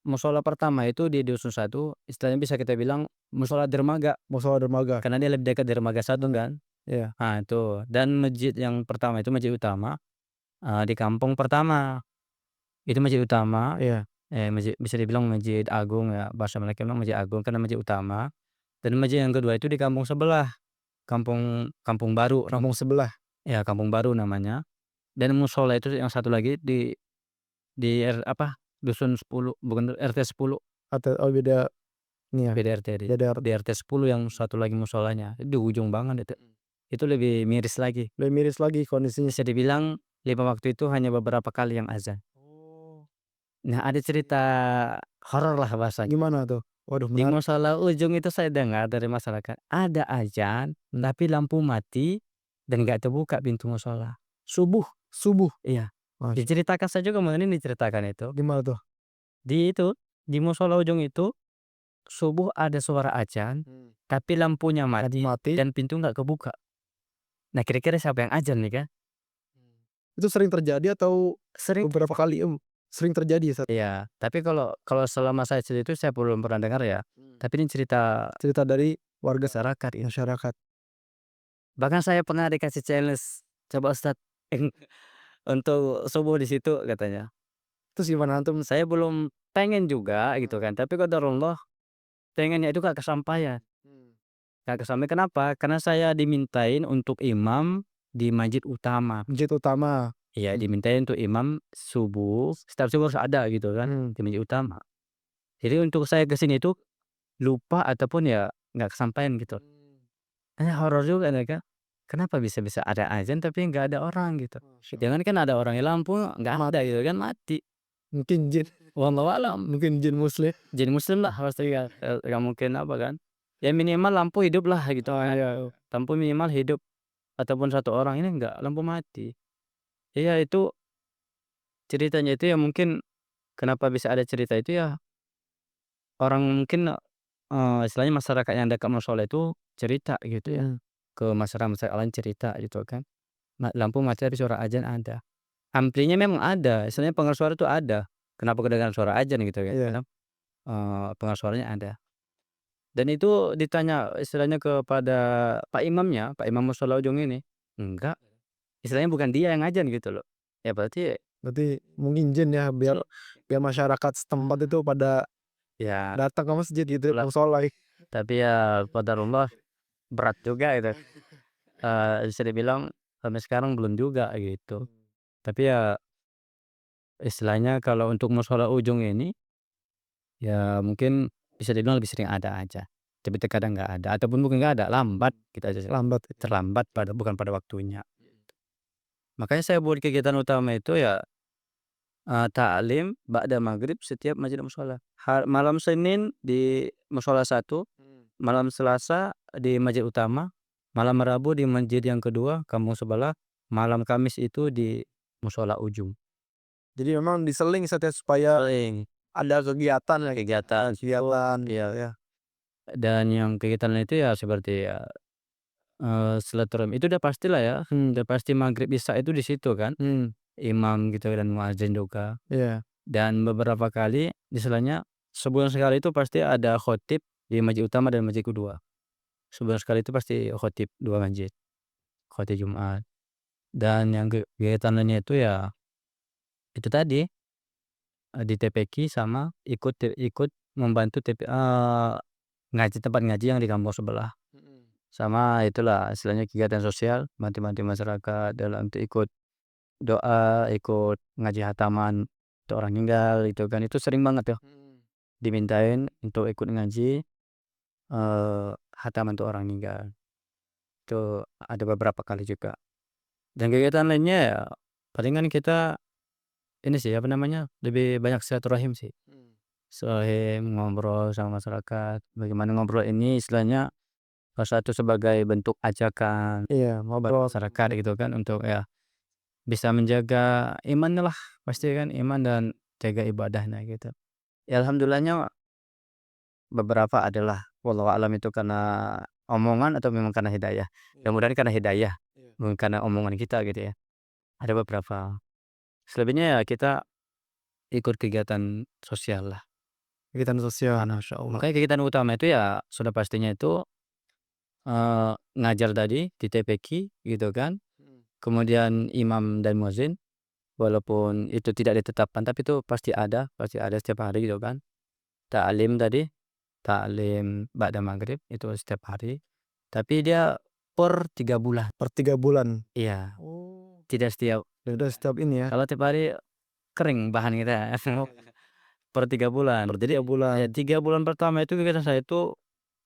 Speaker 1: Musola pertama itu di dusun satu, istilahnya bisa kita bilang musola dermaga,
Speaker 2: Mushola dermaga.
Speaker 1: karena dia lebih dekat dermaga satu kan.
Speaker 2: Iya,
Speaker 1: Nah itu, dan masjid yang pertama itu masjid utama, di kampung pertama. Itu masjid utama,
Speaker 2: iya.
Speaker 1: masjid bisa dibilang masjid agung ya, bahasa mereka bilang masjid agung karena masjid utama. Dan masjid yang kedua itu di kampung sebelah, kampung kampung baru,
Speaker 2: Kampung sebelah.
Speaker 1: ya kampung baru namanya. Dan musola itu yang satu lagi di dusun 10, bukan RT 10,
Speaker 2: Atau oh, beda ini ya,
Speaker 1: beda RT
Speaker 2: beda
Speaker 1: di RT 10 yang satu lagi musolanya, di ujung banget itu. Itu lebih miris lagi.
Speaker 2: lebih miris lagi kondisinya.
Speaker 1: Bisa dibilang 5 waktu itu hanya beberapa kali yang azan.
Speaker 2: Oh.
Speaker 1: Nah, ada cerita horor lah bahasanya.
Speaker 2: Gimana tuh? Waduh,
Speaker 1: Di
Speaker 2: menarik.
Speaker 1: musola ujung itu saya dengar dari masyarakat, ada azan, tapi lampu mati dan nggak terbuka pintu musola. Subuh,
Speaker 2: Subuh.
Speaker 1: iya.
Speaker 2: Mas,
Speaker 1: Diceritakan saya juga ini diceritakan itu.
Speaker 2: gimana tuh?
Speaker 1: Di musola ujung itu, subuh ada suara azan, tapi lampunya
Speaker 2: Lampu
Speaker 1: mati
Speaker 2: mati.
Speaker 1: dan pintu nggak kebuka. Nah, kira-kira siapa yang azan nih kan?
Speaker 2: Itu sering terjadi atau
Speaker 1: Sering,
Speaker 2: beberapa kali? Sering terjadi ya, Sat?
Speaker 1: iya. Tapi kalau kalau selama saya cerita itu saya belum pernah dengar ya. Tapi ini cerita
Speaker 2: Cerita dari warga
Speaker 1: masyarakat ya.
Speaker 2: masyarakat.
Speaker 1: Bahkan saya pernah dikasih challenge, "Coba Ustadz, untuk subuh di situ," katanya.
Speaker 2: Terus gimana antum?
Speaker 1: Saya belum pengen juga gitu kan, tapi qadarullah pengennya itu gak kesampaian. Gak kesampaian kenapa? Karena saya dimintain untuk imam di masjid utama.
Speaker 2: Masjid utama.
Speaker 1: Iya, dimintain untuk imam subuh, setiap subuh harus ada gitu kan,
Speaker 2: Mmm.
Speaker 1: di masjid utama. Jadi untuk saya ke sini itu lupa ataupun ya nggak kesampaian gitu. Horor juga nih Kak, kenapa bisa-bisa ada azan tapi nggak ada orang gitu. Jangankan ada orangnya, lampu nggak ada gitu kan, mati.
Speaker 2: Mungkin jin,
Speaker 1: Wallahu alam,
Speaker 2: mungkin jin muslim.
Speaker 1: jin muslim lah pasti kan, nggak mungkin apa kan. Ya minimal lampu hidup lah gitu kan, lampu minimal hidup ataupun satu orang, ini enggak, lampu mati. Iya itu ceritanya itu ya mungkin kenapa bisa ada cerita itu ya, orang mungkin, istilahnya masyarakat yang dekat mushola itu cerita gitu ya,
Speaker 2: Mmm.
Speaker 1: ke masyarakat lain cerita gitu kan. Lampu mati tapi suara adzan ada. Amplinya memang ada, istilahnya pengeras suara itu ada. Kenapa kedengaran suara adzan gitu ya,
Speaker 2: Iya.
Speaker 1: karena, pengeras suaranya ada. Dan itu ditanya istilahnya kepada pak imamnya, pak imam mushola ujung ini, enggak, istilahnya bukan dia yang adzan gitu loh. Ya berarti
Speaker 2: Berarti mungkin jin ya, biar biar masyarakat setempat itu pada
Speaker 1: ya
Speaker 2: datang ke masjid gitu,
Speaker 1: itulah,
Speaker 2: mushola.
Speaker 1: tapi ya qadarullah berat juga itu, bisa dibilang sampai sekarang belum juga gitu. Tapi ya istilahnya kalau untuk mushola ujung ini, ya mungkin bisa dibilang lebih sering ada aja, tapi terkadang nggak ada, ataupun bukan nggak ada, lambat gitu aja sih,
Speaker 2: Lambat.
Speaker 1: terlambat bukan pada waktunya. Makanya saya buat kegiatan utama itu ya, taklim ba'da maghrib setiap masjid mushola. Malam Senin di mushola satu, malam Selasa di masjid utama, malam Rabu di masjid yang kedua, kampung sebelah, malam Kamis itu di mushola ujung.
Speaker 2: Jadi memang diseling Sat ya, supaya
Speaker 1: Sering
Speaker 2: ada kegiatan ya,
Speaker 1: kegiatan
Speaker 2: kegiatan.
Speaker 1: iya, ya. Dan yang kegiatan lain itu ya seperti ya, silaturahmi itu udah pastilah ya, udah pasti maghrib isya itu di situ kan,
Speaker 2: Mmm.
Speaker 1: imam gitu dan muadzin juga.
Speaker 2: Iya.
Speaker 1: Dan beberapa kali istilahnya sebulan sekali itu pasti ada khotib di masjid utama dan masjid kedua. Sebulan sekali itu pasti khotib 2 masjid, khotib Jumat. Dan yang kegiatan lainnya itu ya itu tadi, di TPQ sama ikut membantu ngaji, tempat ngaji yang di kampung sebelah. Sama itulah istilahnya kegiatan sosial, bantu-bantu masyarakat dalam untuk ikut doa, ikut ngaji hataman untuk orang meninggal itu kan, itu sering banget tuh dimintain untuk ikut ngaji, hataman untuk orang meninggal. Itu ada beberapa kali juga. Dan kegiatan lainnya ya palingan kita ini sih, apa namanya, lebih banyak silaturahim sih. Silaturahim, ngobrol sama masyarakat, bagaimana ngobrol ini istilahnya salah satu sebagai bentuk ajakan
Speaker 2: Iya,
Speaker 1: buat
Speaker 2: ngobrol.
Speaker 1: masyarakat gitu kan untuk ya bisa menjaga imannya lah, pasti kan iman dan jaga ibadahnya gitu. Ya alhamdulillahnya beberapa adalah wallahu a'lam itu karena omongan atau memang karena hidayah.
Speaker 2: Iya,
Speaker 1: Mudah-mudahan karena hidayah,
Speaker 2: iya.
Speaker 1: bukan karena omongan kita gitu ya. Ada beberapa. Selebihnya ya kita ikut kegiatan sosial lah.
Speaker 2: Kegiatan sosial, Masya Allah.
Speaker 1: Makanya kegiatan utama itu ya sudah pastinya itu, ngajar tadi di TPQ gitu kan, kemudian imam dan muadzin, walaupun itu tidak ditetapkan tapi itu pasti ada setiap hari gitu kan. Ta'lim tadi, ta'lim ba'da maghrib itu setiap hari, tapi dia per 3 bulan.
Speaker 2: Per 3 bulan.
Speaker 1: Iya,
Speaker 2: Oh,
Speaker 1: tidak setiap
Speaker 2: udah setiap ini ya,
Speaker 1: kalau tiap hari kering bahan kita. Per 3 bulan.
Speaker 2: per 3
Speaker 1: Jadi ya
Speaker 2: bulan.
Speaker 1: 3 bulan pertama itu kegiatan saya itu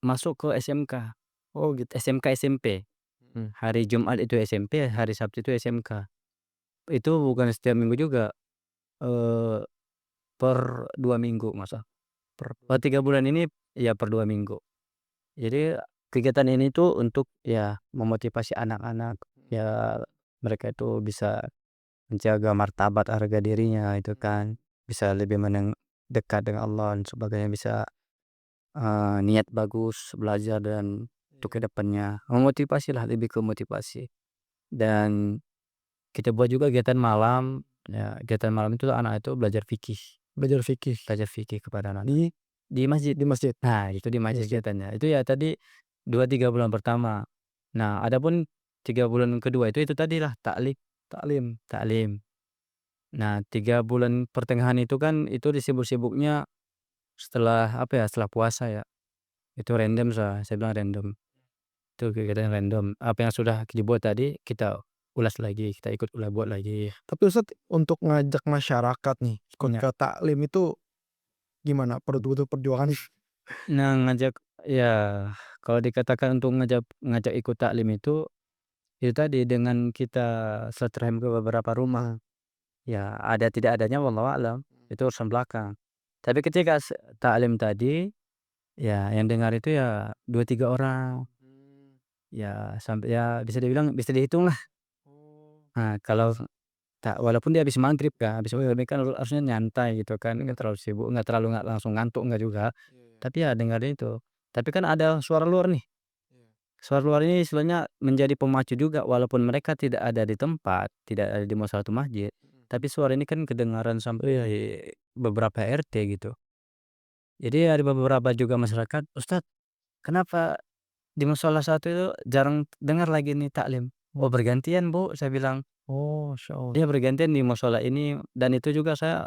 Speaker 1: masuk ke SMK,
Speaker 2: Oh gitu.
Speaker 1: SMK, SMP. Hari Jumat itu SMP, hari Sabtu itu SMK. Itu bukan setiap minggu juga, eee, per 2 minggu masa per 3 bulan ini ya per 2 minggu. Jadi kegiatan ini tuh untuk ya memotivasi anak-anak, ya mereka itu bisa menjaga martabat harga dirinya itu kan, bisa lebih dekat dengan Allah dan sebagainya, bisa, niat bagus belajar dan untuk ke depannya, memotivasilah, lebih ke motivasi. Dan kita buat juga kegiatan malam, ya kegiatan malam itu anak itu
Speaker 2: Belajar fikih
Speaker 1: belajar fikih kepada anak
Speaker 2: di
Speaker 1: di masjid.
Speaker 2: masjid.
Speaker 1: Nah itu di masjid
Speaker 2: Masjid.
Speaker 1: kegiatannya, itu ya tadi 2 3 bulan pertama. Nah adapun 3 bulan kedua itu tadilah
Speaker 2: Taklim.
Speaker 1: taklim. Nah 3 bulan pertengahan itu kan itu disibuk-sibuknya setelah apa ya, setelah puasa ya, itu random saya bilang random, itu kegiatan random, apa yang sudah dibuat tadi kita ulas lagi, kita ikut buat lagi.
Speaker 2: Tapi Ustadz untuk ngajak masyarakat nih ikut
Speaker 1: Ya.
Speaker 2: ke taklim itu gimana? Butuh perjuangan?
Speaker 1: Nah ngajak ya kalau dikatakan untuk ngajak ngajak ikut taklim itu tadi dengan kita silaturahim ke beberapa rumah, ya ada tidak adanya wallahu a'lam, itu urusan belakang. Tapi ketika taklim tadi, ya yang dengar itu ya 2 3 orang, ya sampai ya bisa dibilang bisa dihitung lah. Nah kalau walaupun dia habis maghrib kan, habis maghrib kan harusnya nyantai gitu kan, nggak terlalu sibuk, nggak langsung ngantuk, nggak juga. Tapi ya dengerin itu. Tapi kan ada suara luar nih, suara luar ini istilahnya menjadi pemacu juga walaupun mereka tidak ada di tempat, tidak ada di salah satu masjid, tapi suara ini kan kedengaran sampai beberapa RT gitu. Jadi ada beberapa juga masyarakat, "Ustadz, kenapa di musola satu itu jarang dengar lagi nih taklim?" "Oh bergantian Bu," saya bilang.
Speaker 2: Oh, Masya Allah.
Speaker 1: "Iya bergantian di musola ini dan itu juga saya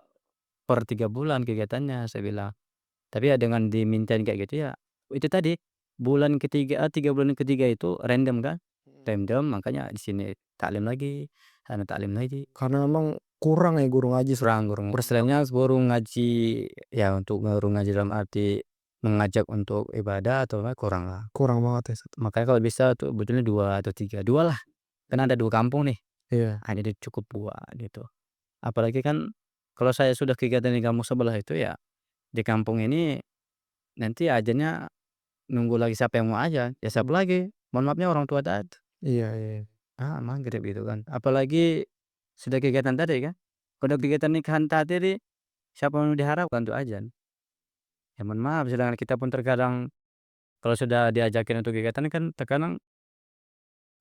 Speaker 1: per 3 bulan kegiatannya," saya bilang. Tapi ya dengan dimintain kayak gitu ya, itu tadi, 3 bulan ketiga itu random kan, random makanya di sini taklim lagi, sana taklim lagi.
Speaker 2: Karena memang kurang ya guru ngaji
Speaker 1: Kurang istilahnya guru ngaji, ya untuk guru ngaji dalam arti mengajak untuk ibadah atau apa, kurang lah.
Speaker 2: kurang banget ya Ustadz.
Speaker 1: Makanya kalau bisa tuh sebetulnya 2 atau 3 2 lah, kan ada 2 kampung nih,
Speaker 2: Iya.
Speaker 1: jadi cukup 2 gitu. Apalagi kan kalau saya sudah kegiatan di kampung sebelah itu ya, di kampung ini nanti adzannya nunggu lagi siapa yang mau ajan, ya siapa lagi, mohon maafnya orang tua tadi.
Speaker 2: Iya, iya.
Speaker 1: Maghrib gitu kan. Apalagi sudah kegiatan tadi kan, kalau kegiatan nikahan tadi siapa yang diharapkan untuk adzan. Ya mohon maaf sedangkan kita pun terkadang kalau sudah diajakin untuk kegiatan kan terkadang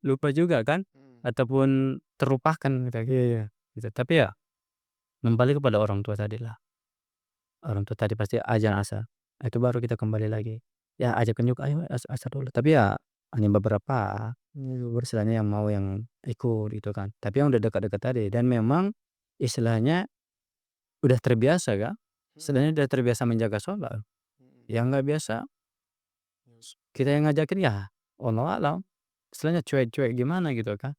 Speaker 1: lupa juga kan, ataupun terlupakan kita
Speaker 2: Iya, iya.
Speaker 1: gitu. Tapi ya kembali kepada orang tua tadilah. Orang tua tadi pasti adzan asar, itu baru kita kembali lagi. Ya ajakan juga, "Ayo asar dulu," tapi ya hanya beberapa. Istilahnya yang mau yang ikut gitu kan. Tapi yang udah dekat-dekat tadi dan memang istilahnya udah terbiasa Kak, istilahnya udah terbiasa menjaga sholat. Yang nggak biasa kita yang ngajakin ya wallahu alam, istilahnya cuek-cuek gimana gitu kan.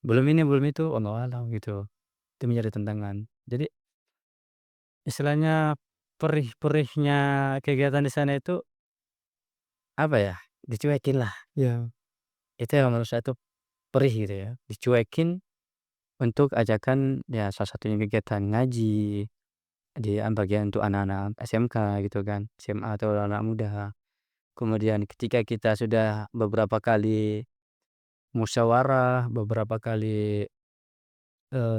Speaker 1: Belum ini belum itu wallahu alam gitu. Itu menjadi tantangan. Jadi istilahnya perih-perihnya kegiatan di sana itu apa ya, dicuekin lah.
Speaker 2: Iya.
Speaker 1: Itu yang menurut saya tuh perih gitu ya, dicuekin. untuk ajakan ya salah satunya kegiatan ngaji di bagian untuk anak-anak SMK gitu kan, SMA atau anak muda. Kemudian ketika kita sudah beberapa kali musyawarah, beberapa kali,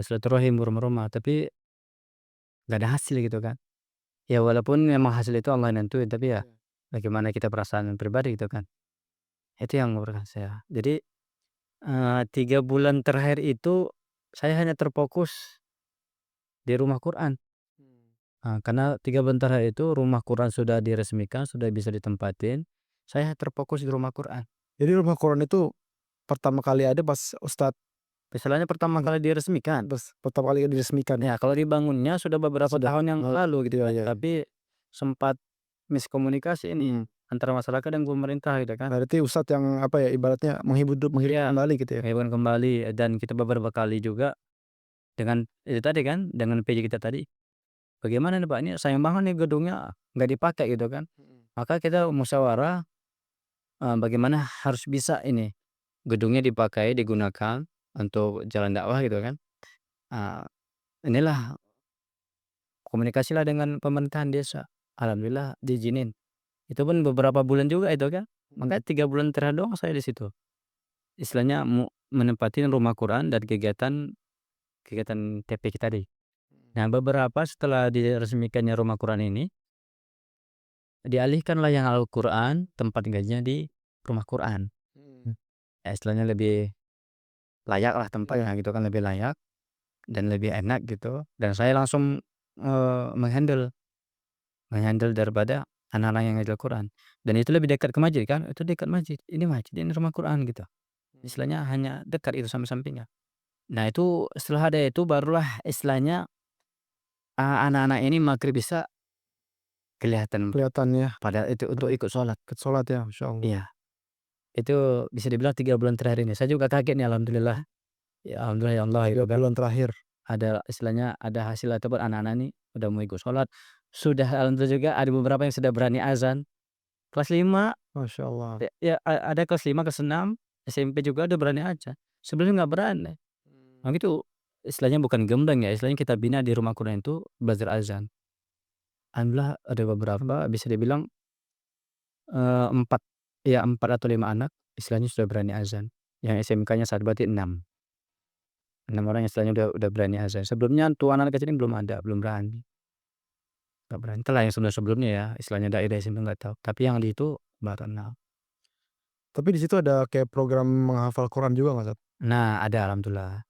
Speaker 1: silaturahim rumah-rumah, tapi nggak ada hasil gitu kan. Ya walaupun memang hasil itu Allah yang nentuin, tapi ya
Speaker 2: Iya.
Speaker 1: bagaimana kita perasaan pribadi gitu kan. Itu yang menurut saya. Jadi, 3 bulan terakhir itu saya hanya terfokus di rumah Quran. Karena 3 bulan terakhir itu rumah Quran sudah diresmikan, sudah bisa ditempatin, saya terfokus di rumah Quran.
Speaker 2: Jadi rumah Quran itu pertama kali ada pas Ustadz
Speaker 1: Istilahnya pertama kali diresmikan.
Speaker 2: pertama kali diresmikan?
Speaker 1: Ya kalau dibangunnya sudah beberapa
Speaker 2: Sudah.
Speaker 1: tahun yang lalu gitu
Speaker 2: Iya
Speaker 1: kan,
Speaker 2: iya.
Speaker 1: tapi sempat miskomunikasi ini antara masyarakat dan pemerintah gitu kan.
Speaker 2: Berarti Ustadz yang apa ya, ibaratnya menghibur
Speaker 1: Iya,
Speaker 2: kembali gitu ya?
Speaker 1: menghibur kembali dan kita beberapa kali juga dengan itu tadi kan, dengan PJ kita tadi, "Bagaimana nih Pak, ini sayang banget nih gedungnya nggak dipakai," gitu kan. Maka kita musyawarah, bagaimana harus bisa ini, gedungnya dipakai, digunakan untuk jalan dakwah gitu kan. Eee, inilah komunikasilah dengan pemerintahan desa, alhamdulillah diizinin. Itu pun beberapa bulan juga itu kan, makanya 3 bulan terakhir doang saya di situ. Istilahnya menempatin rumah Quran dan kegiatan kegiatan TPQ tadi. Nah beberapa setelah diresmikannya rumah Quran ini, dialihkanlah yang Al-Quran tempat ngajinya di rumah Quran. Ya istilahnya lebih layaklah tempatnya gitu kan, lebih layak dan lebih enak gitu, dan saya langsung, meng-handle daripada anak-anak yang ngaji Al-Quran, dan itu lebih dekat ke masjid kan, itu dekat masjid, ini masjid, ini rumah Quran gitu. Istilahnya hanya dekat itu samping-sampingnya. Nah itu setelah ada itu barulah istilahnya, anak-anak ini magrib bisa kelihatan
Speaker 2: Kelihatan ya,
Speaker 1: pada itu untuk ikut sholat.
Speaker 2: ikut sholat ya, masyaallah.
Speaker 1: Iya, itu bisa dibilang 3 bulan terakhir ini. Saya juga kaget nih alhamdulillah. Ya alhamdulillah ya Allah
Speaker 2: 3
Speaker 1: itu kan.
Speaker 2: bulan terakhir.
Speaker 1: Ada istilahnya ada hasil ataupun anak-anak nih udah mau ikut sholat. Sudah alhamdulillah juga ada beberapa yang sudah berani azan. Kelas 5
Speaker 2: Masyaallah.
Speaker 1: ya ada kelas 5 kelas 6 SMP juga udah berani azan. Sebelumnya nggak berani. Nah gitu istilahnya bukan gembleng ya, istilahnya kita bina di rumah Quran itu belajar azan. Alhamdulillah ada beberapa bisa dibilang, 4 ya 4 atau 5 anak istilahnya sudah berani azan. Yang SMK-nya saat berarti 6. 6 orang istilahnya udah berani azan. Sebelumnya tuh anak kecil ini belum ada, belum berani, nggak berani. Entahlah yang sebelum-sebelumnya ya, istilahnya daerah SMP nggak tahu. Tapi yang di itu baru 6.
Speaker 2: Tapi di situ ada kayak program menghafal Quran juga nggak, Ustadz?
Speaker 1: Nah ada alhamdulillah.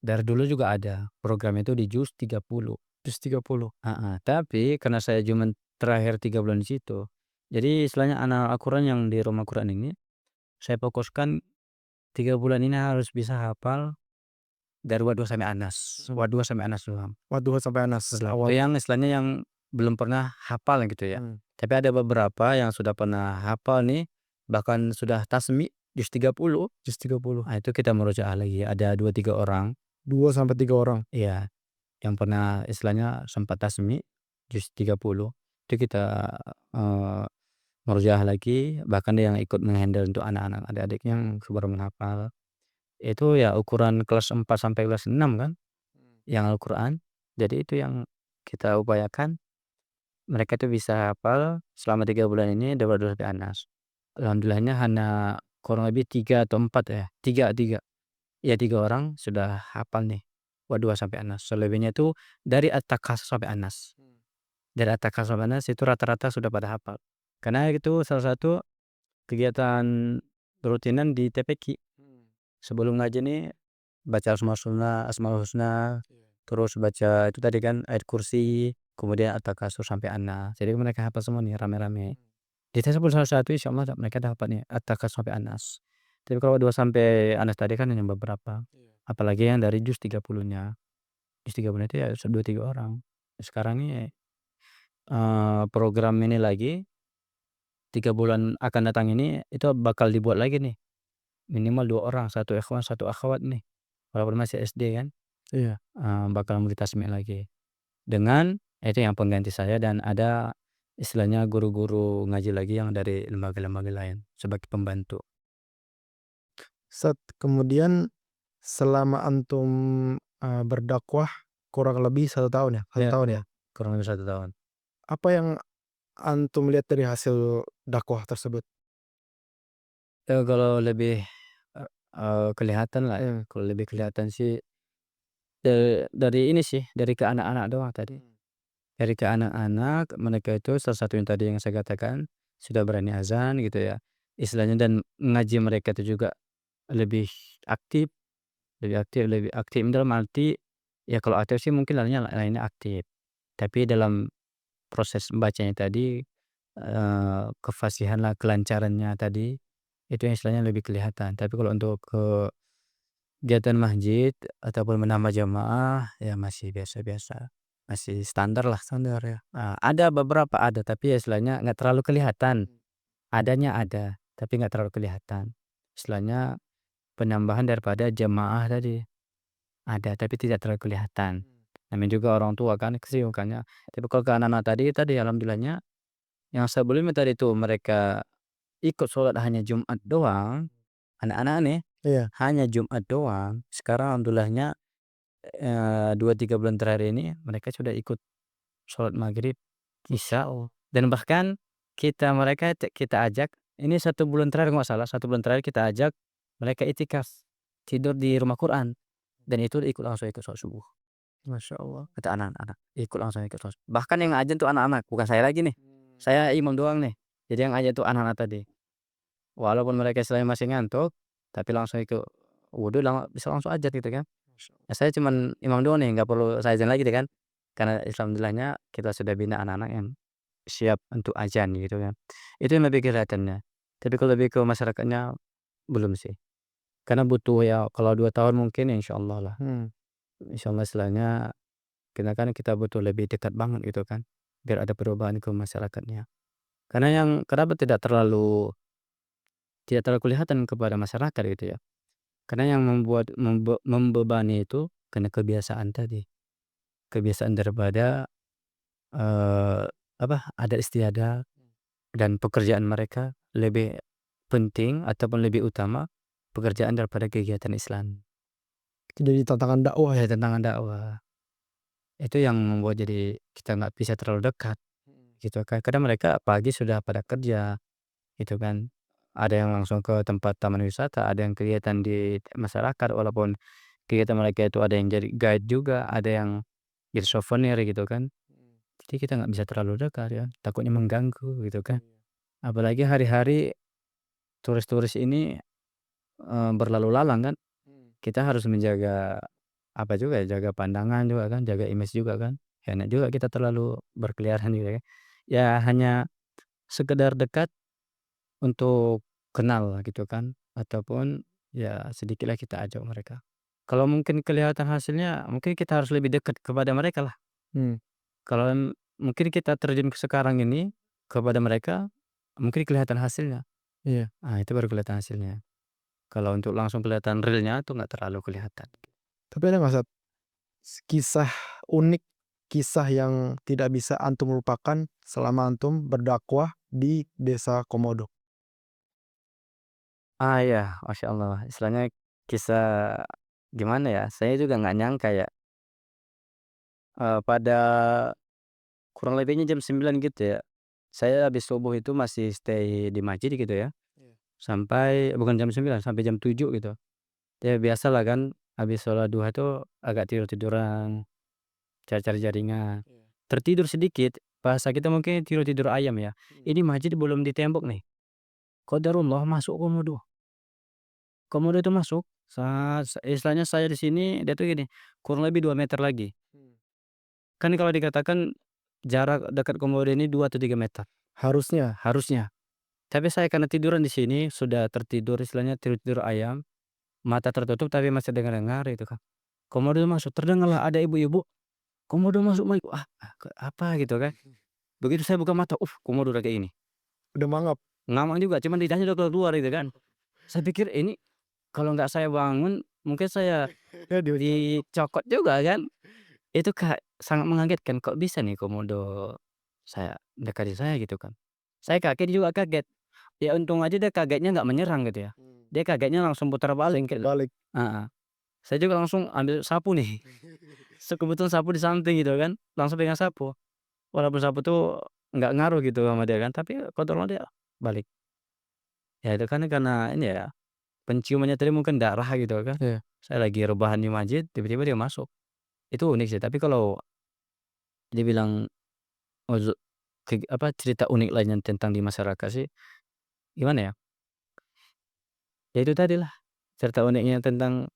Speaker 1: Dari dulu juga ada, program itu di JUS 30.
Speaker 2: Juz 30.
Speaker 1: Heeh, tapi karena saya cuman terakhir 3 bulan di situ, jadi istilahnya anak Al-Quran yang di rumah Quran ini, saya fokuskan 3 bulan ini harus bisa hafal dari Wa 2 sampai Anas. Wa 2 sampai Anas doang.
Speaker 2: Waduh sampai Anas awal.
Speaker 1: Yang istilahnya yang belum pernah hafal gitu ya.
Speaker 2: Mmm.
Speaker 1: Tapi ada beberapa yang sudah pernah hafal nih, bahkan sudah tasmi juz 30.
Speaker 2: Juz 30.
Speaker 1: Nah itu kita murojaah lagi, ada 2 3 orang,
Speaker 2: 2 sampai 3 orang.
Speaker 1: iya, yang pernah istilahnya sempat tasmi juz 30. Itu kita, eee, murojaah lagi, bahkan ada yang ikut meng-handle untuk anak-anak adik-adiknya yang baru menghafal. Itu ya ukuran kelas 4 sampai kelas 6 kan, yang Al-Quran. Jadi itu yang kita upayakan, mereka itu bisa hafal selama 3 bulan ini dari Wa 2 sampai Anas. Alhamdulillahnya hanya kurang lebih 3 atau 4 ya, 3 ya 3 orang sudah hafal nih, Wa 2 sampai Anas. Selebihnya itu dari At-Takatsur sampai Anas. Dari At-Takatsur sampai Anas itu rata-rata sudah pada hafal. Karena itu salah satu kegiatan rutinan di TPQ. Sebelum ngaji nih baca Asmaul Husna, terus baca itu tadi kan ayat kursi, kemudian At-Takatsur sampai Anas. Jadi mereka hafal semua nih rame-rame. Di tes pun salah satu insyaallah mereka dapat nih At-Takatsur sampai Anas. Tapi kalau 2 sampai Anas tadi kan hanya beberapa. Apalagi yang dari juz 30-nya. Juz 30 itu ya 2 3 orang. Sekarang ini, program ini lagi 3 bulan akan datang ini itu bakal dibuat lagi nih. Minimal 2 orang, 1 ikhwan, 1 akhwat nih. Walaupun masih SD kan,
Speaker 2: Iya.
Speaker 1: bakal mau ditasmi lagi. Dengan itu yang pengganti saya dan ada istilahnya guru-guru ngaji lagi yang dari lembaga-lembaga lain sebagai pembantu.
Speaker 2: Kemudian selama antum, berdakwah kurang lebih 1 tahun ya? 1
Speaker 1: Ya,
Speaker 2: tahun ya?
Speaker 1: ya, kurang lebih 1 tahun.
Speaker 2: Apa yang antum lihat dari hasil dakwah tersebut?
Speaker 1: Kalau lebih, kelihatan lah ya,
Speaker 2: Mmm.
Speaker 1: kalau lebih kelihatan sih, dari ini sih, dari ke anak-anak doang tadi.
Speaker 2: Mmm.
Speaker 1: Dari ke anak-anak, mereka itu salah satu yang tadi yang saya katakan, sudah berani azan gitu ya, istilahnya, dan ngaji mereka itu juga lebih aktif lebih aktif dalam arti, ya kalau aktif sih mungkin lainnya aktif, tapi dalam proses membacanya tadi, kefasihanlah, kelancarannya tadi, itu yang istilahnya lebih kelihatan. Tapi kalau untuk kegiatan masjid ataupun menambah jamaah, ya masih biasa-biasa, masih standar ya. Ada beberapa ada, tapi ya istilahnya nggak terlalu kelihatan. Adanya ada, tapi nggak terlalu kelihatan. Istilahnya penambahan daripada jamaah tadi, ada tapi tidak terlalu kelihatan. Namanya juga orang tua kan kesibukannya. Tapi kalau ke anak-anak tadi alhamdulillahnya, yang sebelumnya tadi itu mereka ikut sholat hanya Jumat doang, anak-anak nih,
Speaker 2: Iya.
Speaker 1: hanya Jumat doang, sekarang alhamdulillahnya, 2, 3 bulan terakhir ini mereka sudah ikut sholat maghrib,
Speaker 2: Masya
Speaker 1: isya,
Speaker 2: Allah.
Speaker 1: dan bahkan kita ajak, ini 1 bulan terakhir kalau nggak salah, 1 bulan terakhir kita ajak mereka iktikaf, tidur di rumah Quran, dan itu langsung ikut sholat subuh.
Speaker 2: Masya Allah.
Speaker 1: Kata anak-anak, ikut langsung ikut bahkan yang ngajen tuh anak-anak, bukan saya lagi nih, saya imam doang nih. Jadi yang ngajen tuh anak-anak tadi. Walaupun mereka istilahnya masih ngantuk, tapi langsung ikut wudu, bisa langsung ajan gitu kan.
Speaker 2: Masya
Speaker 1: Ya
Speaker 2: Allah.
Speaker 1: saya cuman imam doang nih, nggak perlu saya azan lagi deh kan. Karena alhamdulillahnya kita sudah bina anak-anak yang siap untuk azan gitu kan. Itu yang lebih kelihatannya. Tapi kalau lebih ke masyarakatnya belum sih. Karena butuh ya, kalau 2 tahun mungkin ya insyaallah lah.
Speaker 2: Mmm.
Speaker 1: Insyaallah istilahnya kita butuh lebih dekat banget gitu kan, biar ada perubahan ke masyarakatnya. Karena yang kenapa tidak terlalu kelihatan kepada masyarakat gitu ya. Karena yang membuat membebani itu karena kebiasaan tadi, kebiasaan daripada, eee, adat istiadat dan pekerjaan mereka lebih penting ataupun lebih utama pekerjaan daripada kegiatan Islam.
Speaker 2: Jadi tantangan dakwah
Speaker 1: Ya
Speaker 2: ya?
Speaker 1: tantangan dakwah, itu yang membuat jadi kita nggak bisa terlalu dekat gitu kan. Kadang mereka pagi sudah pada kerja gitu kan. Ada yang langsung ke tempat taman wisata, ada yang kegiatan di masyarakat, walaupun kegiatan mereka itu ada yang jadi guide juga, ada yang jadi souvenir gitu kan. Jadi kita nggak bisa terlalu dekat ya, takutnya mengganggu gitu kan.
Speaker 2: Iya.
Speaker 1: Apalagi hari-hari turis-turis ini, berlalu lalang kan, kita harus menjaga apa juga ya, jaga pandangan juga kan, jaga image juga kan. Ya enak juga kita terlalu berkeliaran gitu ya. Ya hanya sekedar dekat untuk kenal gitu kan, ataupun ya sedikitlah kita ajak mereka. Kalau mungkin kelihatan hasilnya, mungkin kita harus lebih dekat kepada mereka lah.
Speaker 2: Mmm.
Speaker 1: Kalau mungkin kita terjun ke sekarang ini kepada mereka, mungkin kelihatan hasilnya.
Speaker 2: Iya.
Speaker 1: Itu baru kelihatan hasilnya. Kalau untuk langsung kelihatan realnya tuh nggak terlalu kelihatan.
Speaker 2: Tapi ada nggak kisah unik, kisah yang tidak bisa antum lupakan selama antum berdakwah di desa Komodo?
Speaker 1: Iya, masya Allah. Istilahnya kisah gimana ya? Saya juga nggak nyangka ya. Pada kurang lebihnya jam 9 gitu ya. Saya habis subuh itu masih stay di masjid gitu ya.
Speaker 2: Iya.
Speaker 1: Sampai bukan jam 9, sampai jam 7 gitu. Ya biasalah kan, habis sholat duha itu agak tidur-tiduran, cari-cari jaringan.
Speaker 2: Iya.
Speaker 1: Tertidur sedikit, bahasa kita mungkin tidur-tidur ayam ya.
Speaker 2: Mhm.
Speaker 1: Ini masjid belum ditembok nih. Qadarullah masuk komodo. Komodo itu masuk, istilahnya saya di sini, dia tuh gini, kurang lebih 2 meter lagi.
Speaker 2: Mmm.
Speaker 1: Kan kalau dikatakan jarak dekat komodo ini 2 atau 3 meter,
Speaker 2: Harusnya.
Speaker 1: harusnya. Tapi saya karena tiduran di sini, sudah tertidur istilahnya tidur-tidur ayam, mata tertutup tapi masih dengar-dengar itu kan. Komodo masuk, terdengarlah ada ibu-ibu, "Komodo masuk apa gitu kan. Begitu saya buka mata, komodo udah kayak gini.
Speaker 2: Udah mangap.
Speaker 1: Ngamang juga, cuman lidahnya udah keluar gitu kan. Saya pikir ini kalau nggak saya bangun, mungkin saya
Speaker 2: Ya
Speaker 1: dicokot juga kan. Itu sangat mengagetkan, kok bisa nih komodo dekati saya gitu kan. Saya kaget, dia juga kaget. Ya untung aja dia kagetnya nggak menyerang gitu ya.
Speaker 2: Mmm.
Speaker 1: Dia kagetnya langsung putar balik gitu.
Speaker 2: Terbalik.
Speaker 1: Heeh. Saya juga langsung ambil sapu nih, kebetulan sapu di samping gitu kan, langsung pegang sapu. Walaupun sapu tuh nggak ngaruh gitu sama dia kan, tapi kontrol dia balik. Ya itu kan karena ini ya, penciumannya tadi mungkin darah gitu kan.
Speaker 2: Iya.
Speaker 1: Saya lagi rebahan di masjid, tiba-tiba dia masuk. Itu unik sih, tapi kalau dibilang ozo cerita unik lainnya tentang di masyarakat sih, gimana ya, ya itu tadilah, cerita uniknya tentang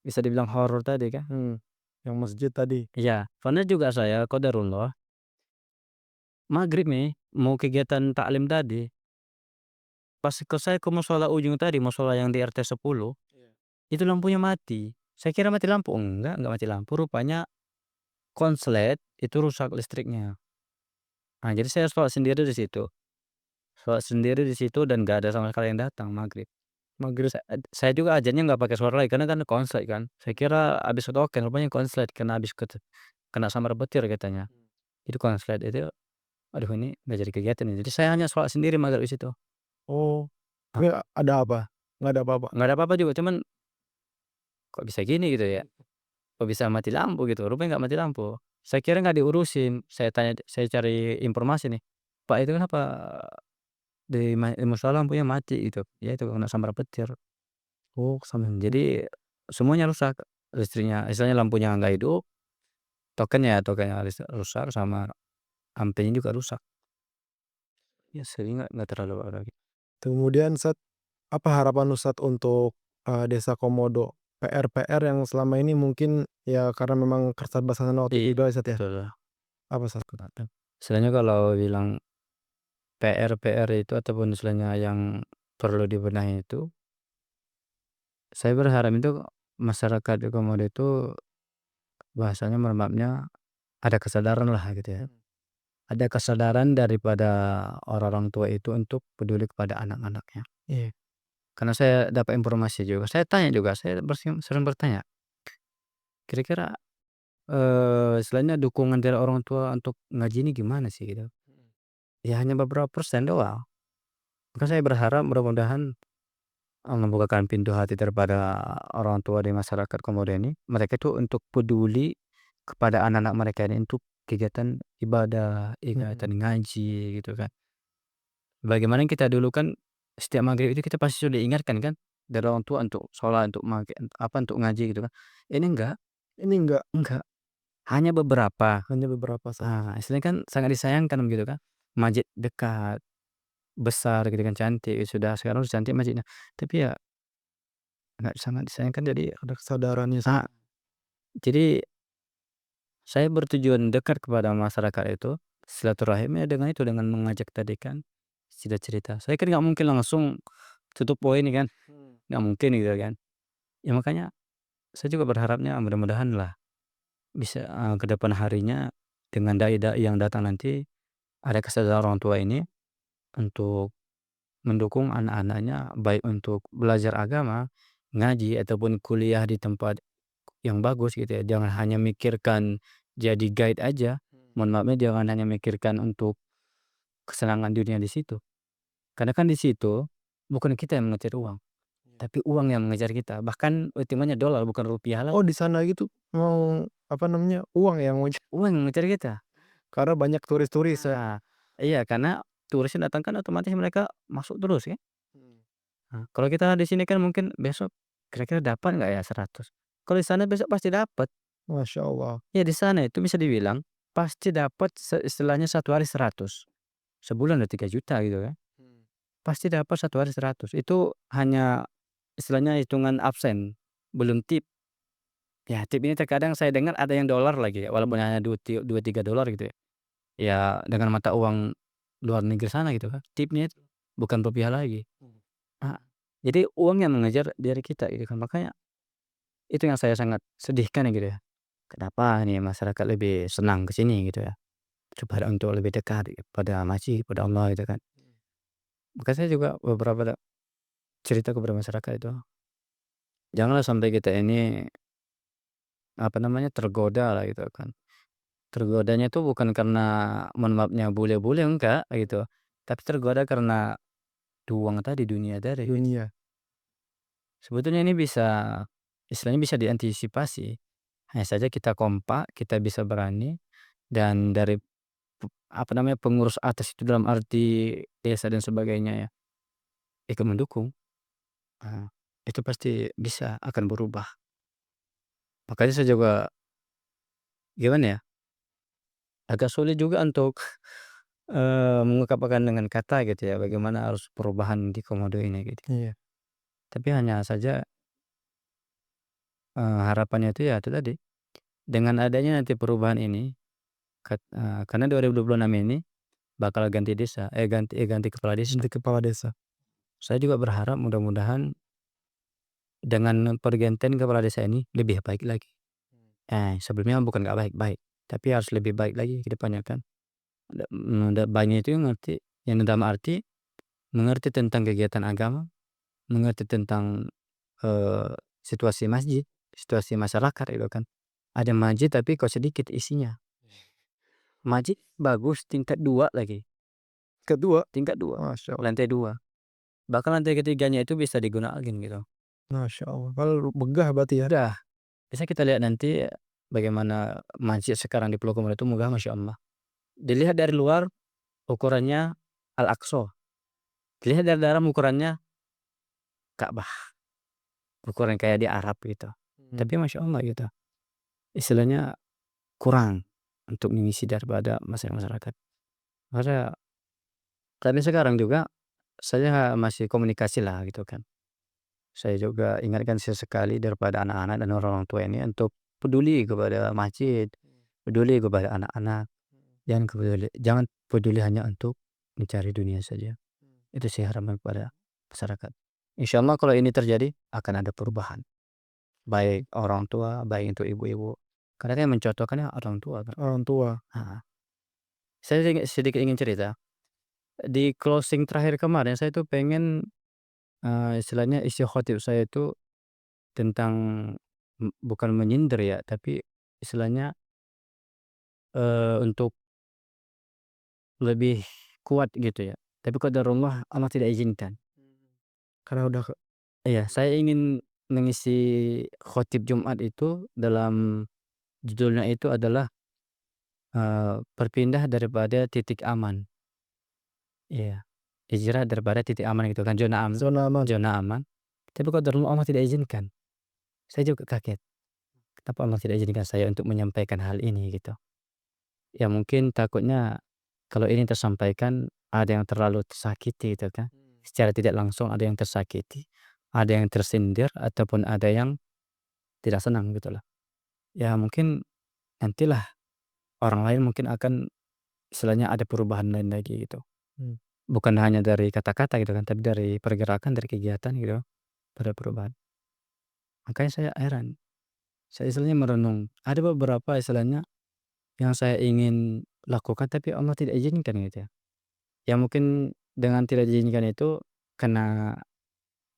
Speaker 1: bisa dibilang horor tadi kan.
Speaker 2: Yang masjid tadi.
Speaker 1: Iya, pernah juga saya qadarullah, maghrib nih, mau kegiatan taklim tadi, pas saya ke mushola ujung tadi, mushola yang di RT 10,
Speaker 2: Iya.
Speaker 1: itu lampunya mati. Saya kira mati lampu, enggak mati lampu, rupanya konslet itu rusak listriknya. Nah, jadi saya sholat sendiri di situ. Sholat sendiri di situ dan nggak ada sama sekali yang datang maghrib.
Speaker 2: Maghrib.
Speaker 1: Saya juga azannya nggak pakai suara lagi karena kan konslet kan. Saya kira habis token, rupanya konslet karena habis kena sambar petir katanya. Itu konslet itu, aduh ini nggak jadi kegiatan ini. Jadi saya hanya sholat sendiri maghrib di situ.
Speaker 2: Oh,
Speaker 1: Ah,
Speaker 2: tapi ada apa? Nggak ada apa-apa?
Speaker 1: nggak ada apa-apa juga, cuman kok bisa gini gitu ya? Kok bisa mati lampu gitu? Rupanya nggak mati lampu. Saya kira nggak diurusin. Saya cari informasi nih, "Pak, itu kenapa di mushola lampunya mati?" Gitu. Ya itu kena sambar petir.
Speaker 2: Oh, sampai
Speaker 1: Jadi semuanya rusak, listriknya istilahnya lampunya nggak hidup, tokennya rusak sama ampenya juga rusak. Ya sering nggak terlalu ada gitu.
Speaker 2: kemudian apa harapan Ustadz untuk, Desa Komodo? PR-PR yang selama ini mungkin ya karena memang keterbatasan waktu
Speaker 1: Iya,
Speaker 2: juga ya, Ustadz, ya?
Speaker 1: betul.
Speaker 2: Apa, Ustadz?
Speaker 1: Istilahnya kalau bilang PR-PR itu ataupun istilahnya yang perlu dibenahi itu, saya berharap itu masyarakat di Komodo itu bahasanya mohon maafnya ada kesadaran lah gitu ya. Ada kesadaran daripada orang-orang tua itu untuk peduli kepada anak-anaknya.
Speaker 2: Iya.
Speaker 1: Karena saya dapat informasi juga, saya tanya juga, saya sering bertanya, kira-kira, istilahnya dukungan dari orang tua untuk ngaji ini gimana sih gitu? Ya hanya beberapa persen doang. Maka saya berharap mudah-mudahan Allah membukakan pintu hati daripada orang tua di masyarakat Komodo ini, mereka itu untuk peduli kepada anak-anak mereka ini untuk kegiatan ibadah, kegiatan ngaji gitu kan. Bagaimana kita dulu kan setiap maghrib itu kita pasti sudah diingatkan kan dari orang tua untuk sholat, untuk untuk ngaji gitu kan. Ini
Speaker 2: Ini enggak,
Speaker 1: enggak, hanya beberapa.
Speaker 2: hanya beberapa
Speaker 1: Istilahnya kan sangat disayangkan gitu kan. Masjid dekat, besar gitu kan, cantik, sekarang sudah cantik masjidnya. Tapi ya sangat disayangkan jadi
Speaker 2: ada kesadarannya.
Speaker 1: ah, jadi saya bertujuan dekat kepada masyarakat itu, silaturahimnya dengan itu, dengan mengajak tadi kan, cerita-cerita. Saya kan nggak mungkin langsung tutup poin ini kan, nggak mungkin gitu kan. Ya makanya saya juga berharapnya mudah-mudahan lah bisa, ke depan harinya dengan dai-dai yang datang nanti, ada kesadaran orang tua ini untuk mendukung anak-anaknya, baik untuk belajar agama, ngaji, ataupun kuliah di tempat yang bagus gitu ya. Jangan hanya mikirkan jadi guide aja, mohon maafnya jangan hanya mikirkan untuk kesenangan dunia di situ. Karena kan di situ bukan kita yang mengejar uang, tapi uang yang mengejar kita. Bahkan ultimanya dolar bukan rupiah
Speaker 2: Oh,
Speaker 1: lagi,
Speaker 2: di sana gitu mau, apa namanya, uang yang
Speaker 1: uang yang mengejar kita.
Speaker 2: karena banyak turis-turis ya?
Speaker 1: Nah, iya karena turisnya datang kan otomatis mereka masuk terus ya. Kalau kita di sini kan mungkin besok kira-kira dapat nggak ya 100, kalau di sana besok pasti dapat.
Speaker 2: Masya Allah.
Speaker 1: Ya di sana itu bisa dibilang pasti dapat istilahnya 1 hari 100, sebulan udah 3 juta gitu kan. Pasti dapat 1 hari 100, itu hanya istilahnya hitungan absen, belum tip. Ya tip ini terkadang saya dengar ada yang dolar lagi ya, walaupun hanya 2, 3 dolar gitu ya. Ya dengan mata uang luar negeri sana gitu kan, tipnya itu bukan rupiah lagi. Heeh. Jadi uang yang mengejar diri kita gitu kan, makanya itu yang saya sangat sedihkan ya gitu ya. Kenapa nih masyarakat lebih senang ke sini gitu ya, daripada untuk lebih dekat pada masjid, pada Allah gitu kan. Maka saya juga beberapa cerita kepada masyarakat itu, janganlah sampai kita ini, apa namanya, tergoda lah gitu kan. Tergodanya itu bukan karena mohon maafnya bule-bule, enggak gitu, tapi tergoda karena uang tadi, dunia tadi.
Speaker 2: Dunia.
Speaker 1: Sebetulnya ini bisa istilahnya bisa diantisipasi. Hanya saja kita kompak, kita bisa berani, dan dari pengurus atas itu dalam arti desa dan sebagainya ya, ikut mendukung, eee, itu pasti bisa akan berubah. Makanya saya juga gimana ya, agak sulit juga untuk, mengungkapkan dengan kata gitu ya, bagaimana harus perubahan di komodo ini gitu.
Speaker 2: Iya.
Speaker 1: Tapi hanya saja, harapannya itu tadi, dengan adanya nanti perubahan ini, karena 2026 ini bakal ganti desa, ganti kepala desa.
Speaker 2: Ganti kepala desa.
Speaker 1: Saya juga berharap mudah-mudahan dengan pergantian kepala desa ini lebih baik lagi. Sebelumnya bukan nggak baik-baik, tapi harus lebih baik lagi ke depannya kan. Baiknya itu ngerti yang dalam arti mengerti tentang kegiatan agama, mengerti tentang, eee, situasi masjid, situasi masyarakat itu kan. Ada masjid tapi kok sedikit isinya. Masjid bagus tingkat 2 lagi,
Speaker 2: Kedua,
Speaker 1: tingkat 2,
Speaker 2: Masya Allah.
Speaker 1: lantai 2. Bahkan lantai ketiganya itu bisa digunakan gitu.
Speaker 2: Masya Allah. Kalau megah berarti ya?
Speaker 1: Udah, bisa kita lihat nanti bagaimana masjid sekarang di Pulau Komodo itu megah Masya Allah. Dilihat dari luar ukurannya Al-Aqsa, dilihat dari dalam ukurannya Ka'bah, ukuran kayak di Arab gitu.
Speaker 2: Mhm.
Speaker 1: Tapi Masya Allah gitu, istilahnya kurang untuk mengisi daripada masyarakat. Karena karena sekarang juga saya masih komunikasi lah gitu kan. Saya juga ingatkan sesekali daripada anak-anak dan orang-orang tua ini untuk peduli kepada masjid, peduli kepada anak-anak, jangan peduli hanya untuk mencari dunia saja. Itu sih harapan kepada masyarakat. Insya Allah kalau ini terjadi akan ada perubahan, baik orang tua, baik untuk ibu-ibu. Karena kan yang mencontohkannya orang tua kan.
Speaker 2: Orang tua.
Speaker 1: Heeh. Saya sedikit ingin cerita, di closing terakhir kemarin saya tuh pengen, istilahnya isi khotib saya itu tentang, bukan menyindir ya, tapi istilahnya, untuk lebih kuat gitu ya. Tapi qadarullah Allah tidak izinkan.
Speaker 2: Karena udah
Speaker 1: Iya, saya ingin mengisi khotib Jumat itu dalam judulnya itu adalah, berpindah daripada titik aman. Iya, hijrah daripada titik aman gitu kan,
Speaker 2: zona aman.
Speaker 1: zona aman. Tapi qadarullah Allah tidak izinkan. Saya juga kaget, kenapa Allah tidak izinkan saya untuk menyampaikan hal ini gitu. Ya mungkin takutnya kalau ini tersampaikan ada yang terlalu tersakiti gitu kan. Secara tidak langsung ada yang tersakiti, ada yang tersindir, ataupun ada yang tidak senang gitu loh. Ya mungkin nantilah orang lain mungkin akan istilahnya ada perubahan lain lagi gitu.
Speaker 2: Mmm.
Speaker 1: Bukan hanya dari kata-kata gitu kan, tapi dari pergerakan, dari kegiatan gitu, ada perubahan. Makanya saya heran, saya istilahnya merenung, ada beberapa istilahnya yang saya ingin lakukan tapi Allah tidak izinkan gitu ya. Ya mungkin dengan tidak diizinkan itu karena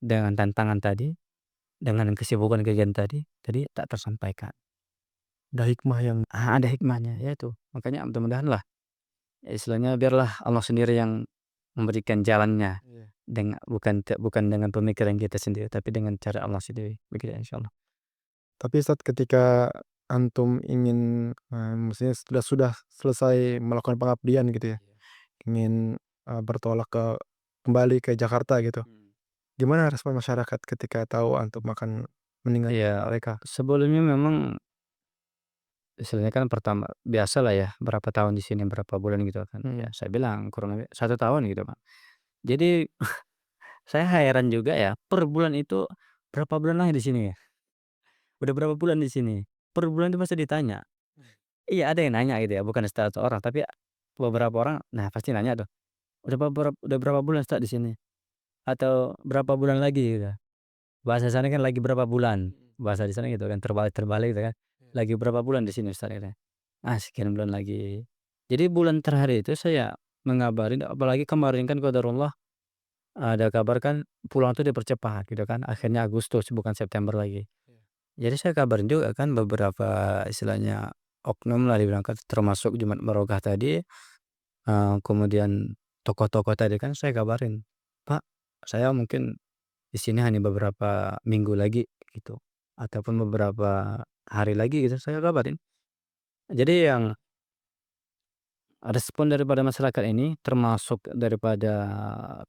Speaker 1: dengan tantangan tadi, dengan kesibukan kegiatan tadi tak tersampaikan.
Speaker 2: Ada hikmah yang
Speaker 1: Ada hikmahnya, ya itu. Makanya mudah-mudahanlah, ya istilahnya biarlah Allah sendiri yang memberikan jalannya,
Speaker 2: iya.
Speaker 1: bukan dengan pemikiran kita sendiri, tapi dengan cara Allah sendiri, begitu insyaallah.
Speaker 2: Tapi saat ketika antum ingin, maksudnya sudah selesai melakukan pengabdian gitu ya, ingin, bertolak kembali ke Jakarta gitu,
Speaker 1: Hmm.
Speaker 2: gimana respon masyarakat ketika tahu antum akan meninggalkan
Speaker 1: Iya,
Speaker 2: mereka?
Speaker 1: sebelumnya memang istilahnya kan pertama biasalah ya, berapa tahun di sini, berapa bulan gitu kan. Ya
Speaker 2: Mhm.
Speaker 1: saya bilang kurang lebih 1 tahun gitu kan. Jadi saya heran juga ya, per bulan itu berapa bulan lagi di sini ya? Udah berapa bulan di sini? Per bulan itu pasti ditanya. Iya, ada yang nanya gitu ya, bukan satu orang, tapi beberapa orang, nah pasti nanya tuh, "Udah berapa bulan Ustaz di sini?" Atau, "Berapa bulan lagi?" Gitu. Bahasa sana kan, "Lagi berapa bulan?" Bahasa di sana gitu kan, terbalik gitu kan. "Lagi berapa bulan di sini Ustaz?" Gitu. Sekian bulan lagi. Jadi bulan terakhir itu saya mengabarin, apalagi kemarin kan qadarullah ada kabar kan pulang tuh dipercepat gitu kan, akhirnya Agustus bukan September lagi. Jadi saya kabarin juga kan beberapa istilahnya oknum lah dibilang kan, termasuk Jumat Barokah tadi, kemudian tokoh-tokoh tadi kan saya kabarin, "Pak, saya mungkin di sini hanya beberapa minggu lagi," gitu. ataupun beberapa hari lagi gitu saya kabarin. Jadi yang respon daripada masyarakat ini termasuk daripada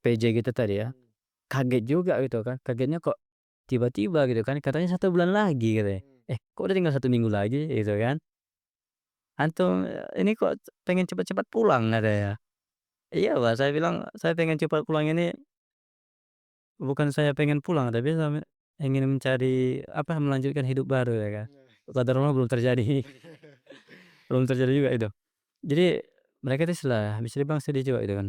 Speaker 1: PJ kita tadi ya,
Speaker 2: Mmm.
Speaker 1: kaget juga gitu kan, kagetnya kok tiba-tiba gitu kan, katanya 1 bulan lagi katanya.
Speaker 2: Mmm.
Speaker 1: Kok udah tinggal 1 minggu lagi gitu kan. "Antum, ini kok pengen cepat-cepat pulang?" katanya. "Iya Pak," saya bilang, "saya pengen cepat pulang ini bukan saya pengen pulang, tapi ingin mencari apa, melanjutkan hidup baru," ya kan.
Speaker 2: Iya.
Speaker 1: Qadarullah belum terjadi, belum terjadi juga itu. Jadi mereka itu bisa dibilang sedih juga gitu kan.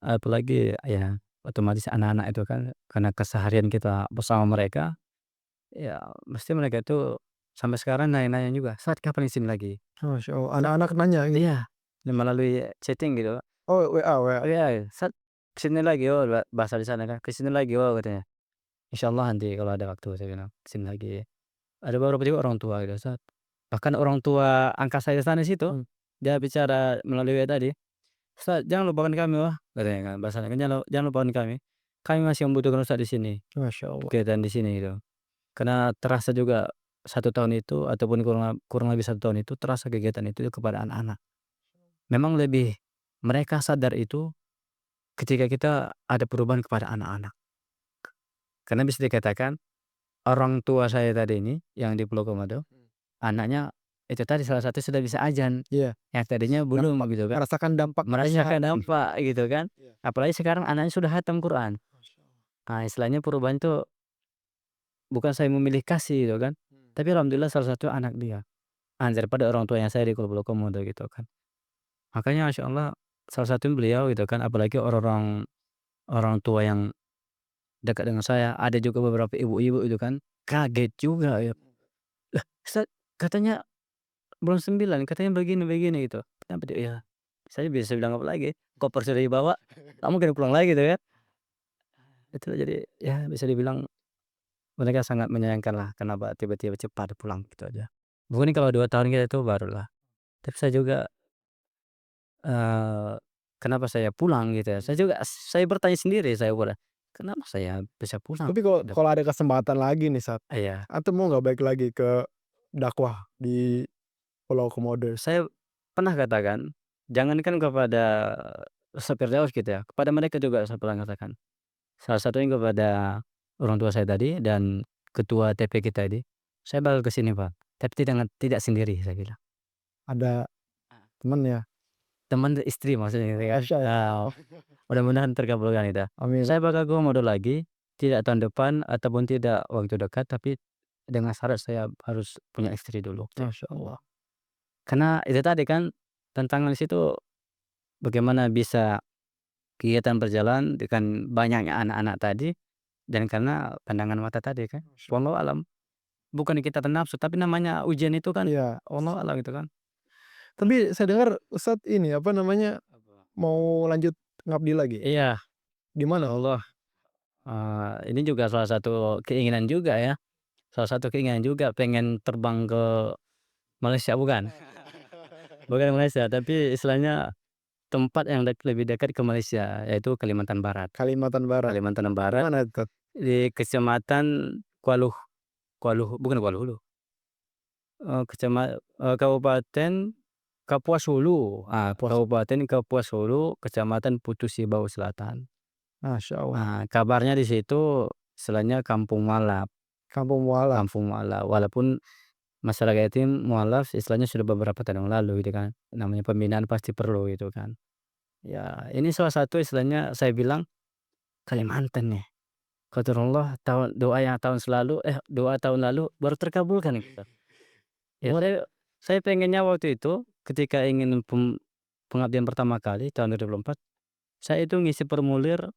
Speaker 1: Apalagi ya otomatis anak-anak itu kan karena keseharian kita bersama mereka, ya mesti mereka itu sampai sekarang nanya-nanya juga, "Saat kapan di sini lagi?"
Speaker 2: Masya Allah, anak-anak nanya gitu?
Speaker 1: Iya, melalui chatting gitu.
Speaker 2: Oh, WA
Speaker 1: "Oh
Speaker 2: WA?
Speaker 1: ya, Sat ke sini lagi oh," bahasa di sana kan, "ke sini lagi oh," katanya. "Insyaallah nanti kalau ada waktu," saya bilang, "ke sini lagi." Ada beberapa juga orang tua gitu, Sat. Bahkan orang tua angkat saya di sana situ,
Speaker 2: Mmm.
Speaker 1: dia bicara melalui WA tadi, "Ustaz, jangan lupakan kami wah," katanya kan bahasanya kan, "jangan lupakan kami. Kami masih membutuhkan Ustaz di sini,
Speaker 2: Masya Allah.
Speaker 1: kegiatan di sini," gitu. Karena terasa juga 1 tahun itu ataupun kurang kurang lebih 1 tahun itu terasa kegiatan itu kepada anak-anak. Memang lebih mereka sadar itu ketika kita ada perubahan kepada anak-anak. Karena bisa dikatakan orang tua saya tadi ini yang di Pulau Komodo,
Speaker 2: Mmm.
Speaker 1: anaknya itu tadi salah satu sudah bisa azan,
Speaker 2: Iya,
Speaker 1: yang tadinya belum
Speaker 2: dampak
Speaker 1: gitu kan.
Speaker 2: merasakan dampak
Speaker 1: Merasakan
Speaker 2: perubahan.
Speaker 1: dampak gitu kan.
Speaker 2: Iya.
Speaker 1: Apalagi sekarang anaknya sudah hatam Quran.
Speaker 2: Masya Allah.
Speaker 1: Nah, istilahnya perubahan itu bukan saya memilih kasih gitu kan,
Speaker 2: Mmm.
Speaker 1: tapi alhamdulillah salah satu anak dia. Daripada orang tua yang saya di Pulau Komodo gitu kan. Makanya masya Allah salah satunya beliau gitu kan, apalagi orang-orang orang tua yang dekat dengan saya, ada juga beberapa ibu-ibu itu kan, kaget juga ya.
Speaker 2: Mmm.
Speaker 1: "Lah Ustaz, katanya belum 9 katanya begini-begini," gitu. Kenapa dia ya, saya bisa bilang apa lagi, koper sudah dibawa, nggak mungkin pulang lagi gitu kan. Itu jadi ya bisa dibilang mereka sangat menyayangkanlah kenapa tiba-tiba cepat pulang gitu aja. Mungkin kalau 2 tahun gitu itu barulah. Tapi saya juga, eee, kenapa saya pulang gitu ya,
Speaker 2: Mmm.
Speaker 1: saya bertanya sendiri saya pula, "Kenapa saya bisa pulang?"
Speaker 2: Tapi kalau
Speaker 1: Gitu.
Speaker 2: kalau ada kesempatan lagi nih, Sat,
Speaker 1: Iya,
Speaker 2: antum mau nggak balik lagi ke dakwah di Pulau Komodo?
Speaker 1: saya pernah katakan, jangankan kepada Firdaus gitu ya, kepada mereka juga saya pernah katakan. Salah satunya kepada orang tua saya tadi dan ketua TP kita ini, "Saya bakal ke sini Pak, tapi tidak sendiri," saya bilang.
Speaker 2: Ada temen ya?
Speaker 1: Teman istri maksudnya gitu kan.
Speaker 2: Masya Allah.
Speaker 1: Mudah-mudahan terkabulkan itu.
Speaker 2: Amin.
Speaker 1: Saya bakal ke Komodo lagi, tidak tahun depan ataupun tidak waktu dekat, tapi dengan syarat saya harus punya istri dulu.
Speaker 2: Masya Allah.
Speaker 1: Karena itu tadi kan, tantangan di situ bagaimana bisa kegiatan berjalan dengan banyaknya anak-anak tadi dan karena pandangan mata tadi kan.
Speaker 2: Masya Allah.
Speaker 1: Wallahu alam, bukannya kita bernafsu, tapi namanya ujian itu kan
Speaker 2: Iya.
Speaker 1: wallahu alam gitu kan.
Speaker 2: Tapi saya dengar Ustadz ini, apa namanya,
Speaker 1: Apa?
Speaker 2: mau lanjut ngabdi lagi?
Speaker 1: Iya,
Speaker 2: Di mana tuh?
Speaker 1: insyaallah, ini juga salah satu keinginan juga ya, salah satu keinginan juga pengen terbang ke Malaysia bukan? Bukan Malaysia, tapi istilahnya tempat yang lebih dekat ke Malaysia, yaitu Kalimantan Barat.
Speaker 2: Kalimantan Barat.
Speaker 1: Kalimantan
Speaker 2: Di
Speaker 1: Barat
Speaker 2: mana tuh?
Speaker 1: di kecamatan Kualuh bukan Kuala Hulu, Kabupaten Kapuas Hulu,
Speaker 2: Kapuas.
Speaker 1: Kabupaten Kapuas Hulu, Kecamatan Putu Sibau Selatan.
Speaker 2: Masya Allah.
Speaker 1: Kabarnya di situ istilahnya kampung mualaf,
Speaker 2: Kampung mualaf.
Speaker 1: walaupun masyarakat itu mualaf istilahnya sudah beberapa tahun yang lalu gitu kan, namanya pembinaan pasti perlu gitu kan. Ya ini salah satu istilahnya saya bilang Kalimantan nih, qadarullah doa tahun lalu baru terkabulkan gitu. Ya saya pengennya waktu itu ketika ingin pengabdian pertama kali tahun 2004, saya itu ngisi formulir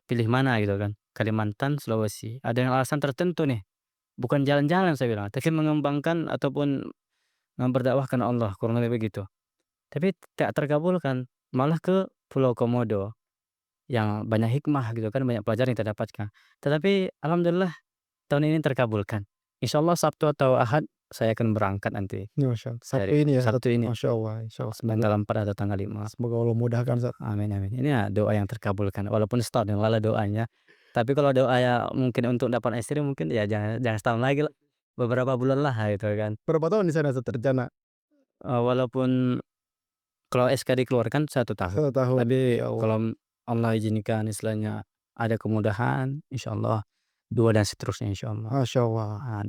Speaker 1: pilih mana gitu kan, Kalimantan, Sulawesi, ada yang alasan tertentu nih, bukan jalan-jalan saya bilang, tapi mengembangkan ataupun berdakwah karena Allah, kurang lebih begitu. Tapi tak terkabulkan, malah ke Pulau Komodo, yang banyak hikmah gitu kan, banyak pelajaran yang kita dapatkan. Tetapi alhamdulillah tahun ini terkabulkan. Insyaallah Sabtu atau Ahad saya akan berangkat nanti
Speaker 2: Masya Allah. Sabtu
Speaker 1: dari
Speaker 2: ini ya, Ustadz?
Speaker 1: Sabtu ini,
Speaker 2: Masya Allah. Insya Allah. Semoga,
Speaker 1: tanggal 4 atau tanggal 5.
Speaker 2: semoga Allah mudahkan, Ustadz.
Speaker 1: Amin amin. Ini ya doa yang terkabulkan, walaupun setahun yang lalu doanya. Tapi kalau doa ya mungkin untuk dapat istri mungkin ya jangan jangan setahun lagi lah, beberapa bulan lah gitu kan.
Speaker 2: Berapa tahun di sana Ustaz rencana?
Speaker 1: Walaupun kalau SK dikeluarkan 1 tahun,
Speaker 2: 1 tahun,
Speaker 1: tapi
Speaker 2: Masya Allah.
Speaker 1: kalau Allah izinkan istilahnya ada kemudahan, insyaallah 2 dan seterusnya insyaallah.
Speaker 2: Masya Allah.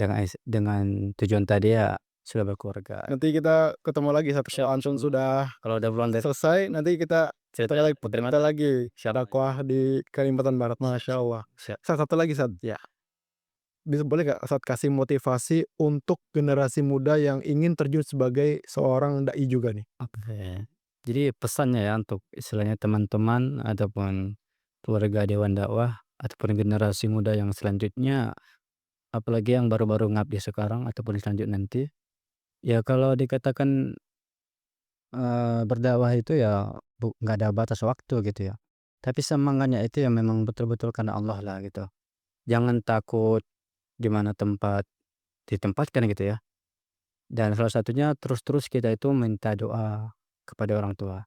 Speaker 1: Dengan tujuan tadi ya sudah berkeluarga.
Speaker 2: Nanti kita ketemu lagi Ustaz,
Speaker 1: Siap.
Speaker 2: langsung sudah
Speaker 1: Kalau udah bulan dari
Speaker 2: selesai, nanti kita
Speaker 1: cerita
Speaker 2: tanya lagi
Speaker 1: terima
Speaker 2: cerita lagi
Speaker 1: siap.
Speaker 2: dakwah di Kalimantan Barat, Masya Allah.
Speaker 1: Siap.
Speaker 2: Satu lagi Ustaz,
Speaker 1: Ya.
Speaker 2: boleh nggak Ustaz kasih motivasi untuk generasi muda yang ingin terjun sebagai seorang dai juga nih?
Speaker 1: Oke. Jadi pesannya ya untuk istilahnya teman-teman ataupun keluarga Dewan Dakwah ataupun generasi muda yang selanjutnya, apalagi yang baru-baru ngabdi sekarang ataupun selanjutnya nanti, ya kalau dikatakan, berdakwah itu ya nggak ada batas waktu gitu ya. Tapi semangatnya itu ya memang betul-betul karena Allah lah gitu. Jangan takut di mana tempat ditempatkan gitu ya. Dan salah satunya terus-terus kita itu minta doa kepada orang tua.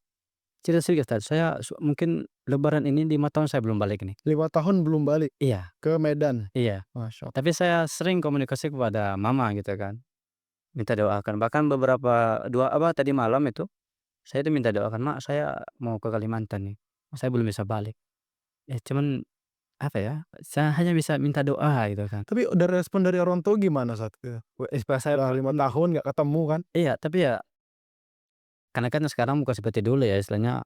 Speaker 1: Cerita sedikit Ustaz, saya mungkin lebaran ini 5 tahun saya belum balik nih.
Speaker 2: 5 tahun belum balik
Speaker 1: Iya
Speaker 2: ke Medan?
Speaker 1: iya,
Speaker 2: Masya Allah.
Speaker 1: tapi saya sering komunikasi kepada mama gitu kan, minta doakan. Bahkan beberapa tadi malam itu, saya itu minta doakan, "Mak, saya mau ke Kalimantan nih, saya belum bisa balik." Ya cuman, apa ya, saya hanya bisa minta doa gitu kan.
Speaker 2: Tapi udah respon dari orang tua gimana saat itu?
Speaker 1: Pas saya
Speaker 2: Udah 5 tahun nggak ketemu kan?
Speaker 1: iya, tapi ya karena kan sekarang bukan seperti dulu ya, istilahnya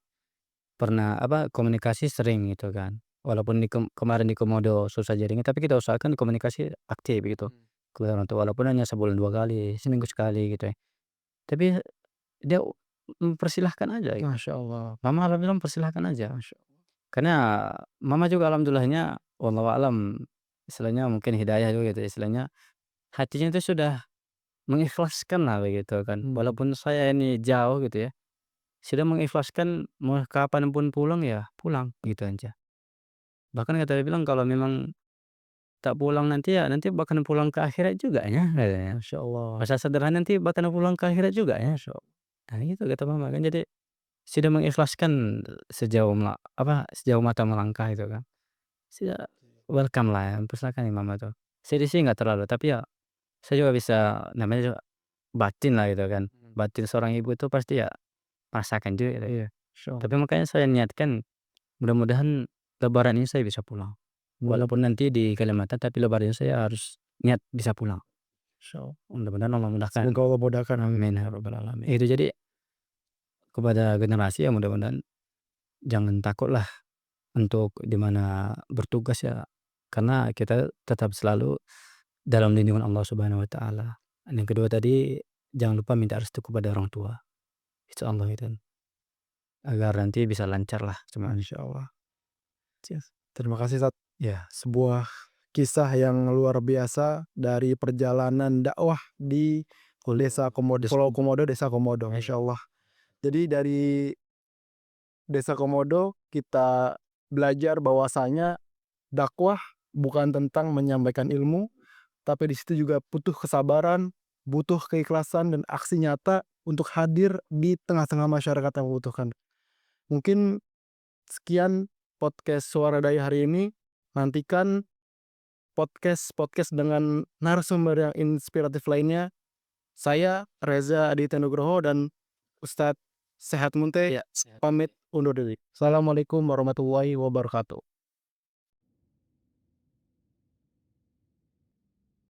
Speaker 1: pernah komunikasi sering gitu kan. Walaupun kemarin di Komodo susah jaringan, tapi kita usahakan komunikasi aktif gitu, ke orang tua walaupun hanya sebulan 2 kali, seminggu sekali gitu ya. Tapi dia mempersilahkan aja gitu.
Speaker 2: Masya Allah.
Speaker 1: Mama alhamdulillah mempersilahkan aja. Karena mama juga alhamdulillahnya wallahu alam, istilahnya mungkin hidayah juga gitu, istilahnya hatinya itu sudah mengikhlaskan lah begitu kan.
Speaker 2: Mmm.
Speaker 1: Walaupun saya ini jauh gitu ya, sudah mengikhlaskan mau kapan pun pulang ya pulang, gitu aja. Bahkan kata dia bilang kalau memang tak pulang nanti ya nanti bakalan pulang ke akhirat juga ya katanya.
Speaker 2: Masya Allah.
Speaker 1: Masa sederhana nanti bakalan pulang ke akhirat juga ya. Nah gitu kata mama kan jadi sudah mengikhlaskan sejauh mata melangkah itu kan. Sudah welcome lah ya, mempersilahkan ya mama tuh. Sedih sih nggak terlalu tapi ya saya juga bisa namanya juga batin lah gitu kan. Batin seorang ibu itu pasti ya merasakan juga gitu.
Speaker 2: Iya, Masya
Speaker 1: Tapi
Speaker 2: Allah.
Speaker 1: makanya saya niatkan mudah-mudahan lebaran ini saya bisa pulang.
Speaker 2: Mmm.
Speaker 1: Walaupun nanti di Kalimantan tapi lebaran ini saya harus niat bisa pulang.
Speaker 2: Masya Allah.
Speaker 1: Mudah-mudahan Allah mudahkan.
Speaker 2: Semoga Allah mudahkan, amin.
Speaker 1: Amin ya rabbal alamin. Itu jadi kepada generasi ya mudah-mudahan jangan takutlah untuk di mana bertugas ya, karena kita tetap selalu dalam lindungan Allah Subhanahu wa taala. Dan yang kedua tadi jangan lupa minta restu kepada orang tua. Insyaallah itu. Agar nanti bisa lancar lah semuanya.
Speaker 2: Masya Allah. Terima kasih Ustaz. Ya, sebuah kisah yang luar biasa dari perjalanan dakwah di Desa Komodo, Pulau Komodo, Desa Komodo, Masya Allah. Jadi dari Desa Komodo kita belajar bahwasanya dakwah bukan tentang menyampaikan ilmu, tapi di situ juga butuh kesabaran, butuh keikhlasan dan aksi nyata untuk hadir di tengah-tengah masyarakat yang membutuhkan. Mungkin sekian podcast Suara Dai hari ini. Nantikan podcast-podcast dengan narasumber yang inspiratif lainnya. Saya Reza Aditya Nugroho dan Ustadz Sehat Munte
Speaker 1: Iya.
Speaker 2: pamit undur diri. Assalamualaikum warahmatullahi wabarakatuh.